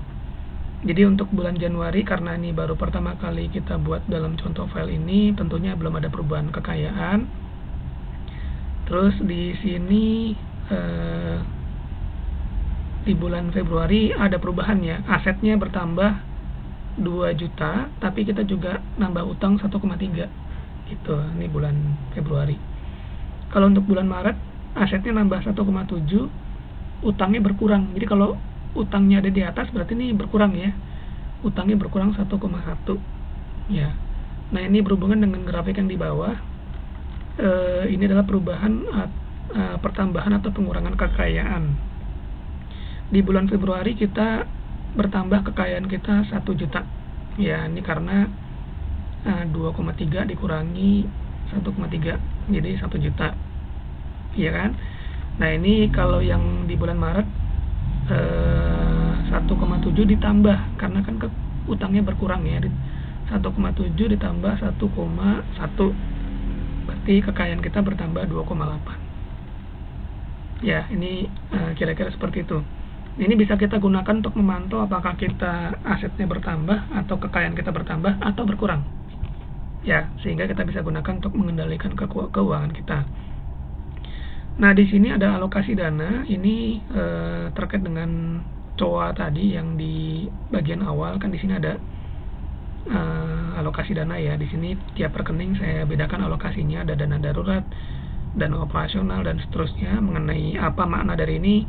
Jadi untuk bulan Januari, karena ini baru pertama kali kita buat dalam contoh file ini, tentunya belum ada perubahan kekayaan. Terus di sini di bulan Februari ada perubahan ya, asetnya bertambah 2 juta, tapi kita juga nambah utang 1,3 gitu. Ini bulan Februari. Kalau untuk bulan Maret, asetnya nambah 1,7, utangnya berkurang. Jadi kalau utangnya ada di atas, berarti ini berkurang ya, utangnya berkurang 1,1 ya. Nah, ini berhubungan dengan grafik yang di bawah. Ini adalah perubahan pertambahan atau pengurangan kekayaan. Di bulan Februari kita bertambah kekayaan kita 1 juta ya, ini karena 2,3 dikurangi 1,3 jadi 1 juta ya kan. Nah, ini kalau yang di bulan Maret 1,7 ditambah karena kan utangnya berkurang ya, 1,7 ditambah 1,1 berarti kekayaan kita bertambah 2,8 ya. Ini kira-kira seperti itu. Ini bisa kita gunakan untuk memantau apakah kita asetnya bertambah atau kekayaan kita bertambah atau berkurang ya, sehingga kita bisa gunakan untuk mengendalikan keuangan kita. Nah, di sini ada alokasi dana. Ini terkait dengan COA tadi yang di bagian awal, kan di sini ada alokasi dana ya. Di sini tiap rekening saya bedakan alokasinya, ada dana darurat, dana operasional dan seterusnya. Mengenai apa makna dari ini,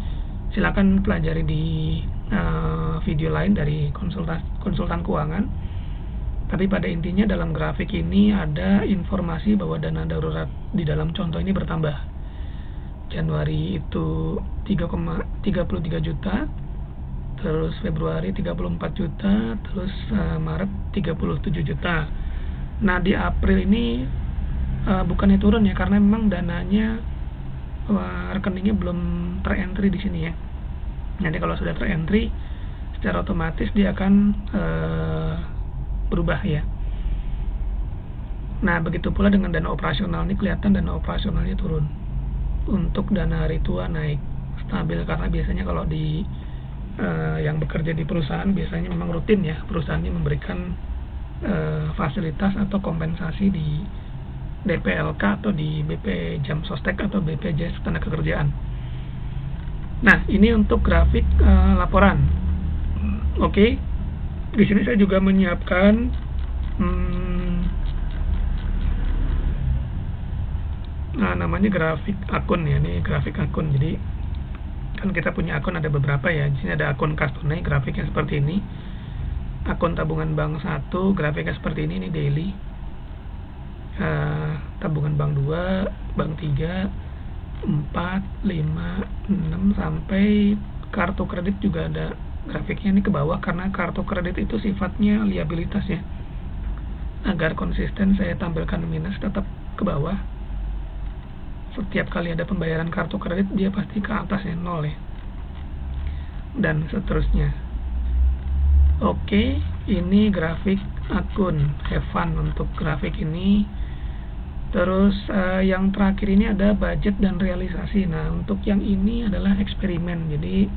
silakan pelajari di video lain dari konsultan keuangan. Tapi pada intinya dalam grafik ini ada informasi bahwa dana darurat di dalam contoh ini bertambah. Januari itu 3,33 juta, terus Februari 34 juta, terus Maret 37 juta. Nah, di April ini bukannya turun ya, karena memang dananya rekeningnya belum terentry di sini ya. Nanti kalau sudah terentry, secara otomatis dia akan berubah ya. Nah, begitu pula dengan dana operasional, ini kelihatan dana operasionalnya turun. Untuk dana hari tua naik stabil, karena biasanya kalau di yang bekerja di perusahaan biasanya memang rutin ya, perusahaannya memberikan fasilitas atau kompensasi di DPLK atau di BP Jam Sostek atau BPJS Ketenagakerjaan. Nah, ini untuk grafik laporan. Oke. Di sini saya juga menyiapkan namanya grafik akun ya. Ini grafik akun. Jadi kan kita punya akun ada beberapa ya. Di sini ada akun kas tunai, grafiknya seperti ini. Akun tabungan bank 1, grafiknya seperti ini daily. Tabungan bank 2, bank 3, 4, 5, 6 sampai kartu kredit juga ada grafiknya ini ke bawah, karena kartu kredit itu sifatnya liabilitas ya. Agar konsisten saya tampilkan minus tetap ke bawah. Setiap kali ada pembayaran kartu kredit dia pasti ke atas ya, 0 ya. Dan seterusnya. Oke, ini grafik akun. Have fun untuk grafik ini. Terus yang terakhir ini ada budget dan realisasi. Nah, untuk yang ini adalah eksperimen. Jadi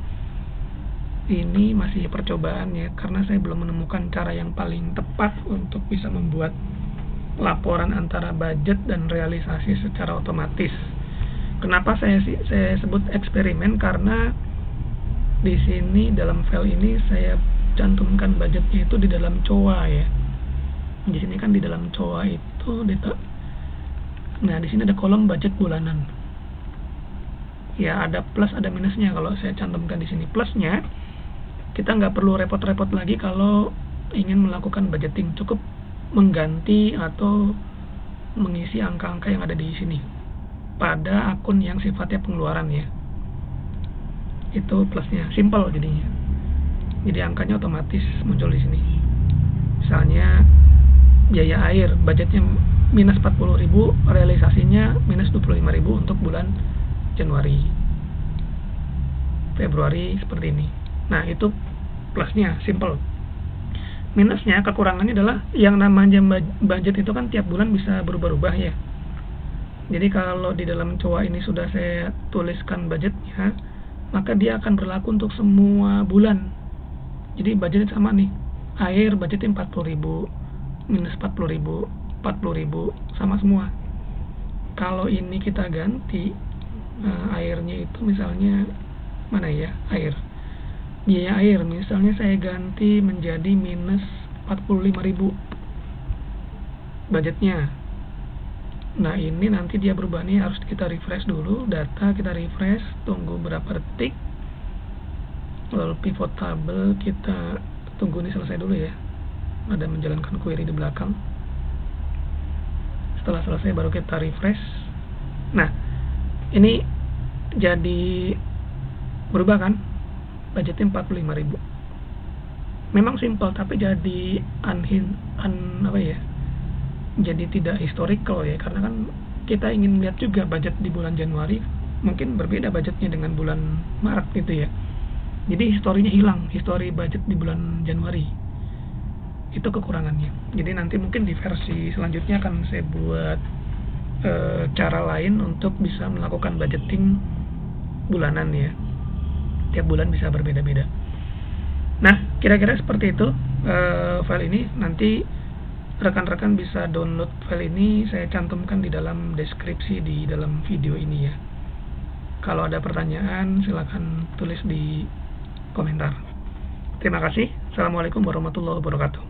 ini masih percobaan ya, karena saya belum menemukan cara yang paling tepat untuk bisa membuat laporan antara budget dan realisasi secara otomatis. Kenapa saya sebut eksperimen? Karena di sini dalam file ini saya cantumkan budgetnya itu di dalam COA ya. Di sini kan di dalam COA itu data. Nah, di sini ada kolom budget bulanan. Ya, ada plus ada minusnya. Kalau saya cantumkan di sini plusnya, kita nggak perlu repot-repot lagi kalau ingin melakukan budgeting. Cukup mengganti atau mengisi angka-angka yang ada di sini pada akun yang sifatnya pengeluaran ya. Itu plusnya, simple jadinya. Jadi angkanya otomatis muncul di sini. Misalnya biaya air, budgetnya minus 40.000, realisasinya minus 25.000 untuk bulan Januari. Februari seperti ini. Nah, itu plusnya, simple. Minusnya, kekurangannya adalah yang namanya budget itu kan tiap bulan bisa berubah-ubah ya. Jadi kalau di dalam COA ini sudah saya tuliskan budgetnya, maka dia akan berlaku untuk semua bulan. Jadi budgetnya sama nih, air budgetnya 40.000, minus 40.000, 40.000, sama semua. Kalau ini kita ganti, airnya itu misalnya, mana ya, biaya air, misalnya saya ganti menjadi minus 45.000 budgetnya. Nah, ini nanti dia berubah nih, harus kita refresh dulu, data kita refresh, tunggu berapa detik. Lalu pivot table kita tunggu ini selesai dulu ya, ada menjalankan query di belakang. Setelah selesai baru kita refresh. Nah, ini jadi berubah kan, budgetnya 45.000. Memang simple tapi jadi jadi tidak historical ya, karena kan kita ingin lihat juga budget di bulan Januari mungkin berbeda budgetnya dengan bulan Maret gitu ya. Jadi historinya hilang, histori budget di bulan Januari. Itu kekurangannya. Jadi nanti mungkin di versi selanjutnya akan saya buat cara lain untuk bisa melakukan budgeting bulanan ya. Tiap bulan bisa berbeda-beda. Nah, kira-kira seperti itu file ini. Nanti rekan-rekan bisa download file ini, saya cantumkan di dalam deskripsi di dalam video ini ya. Kalau ada pertanyaan silakan tulis di komentar. Terima kasih. Assalamualaikum warahmatullahi wabarakatuh.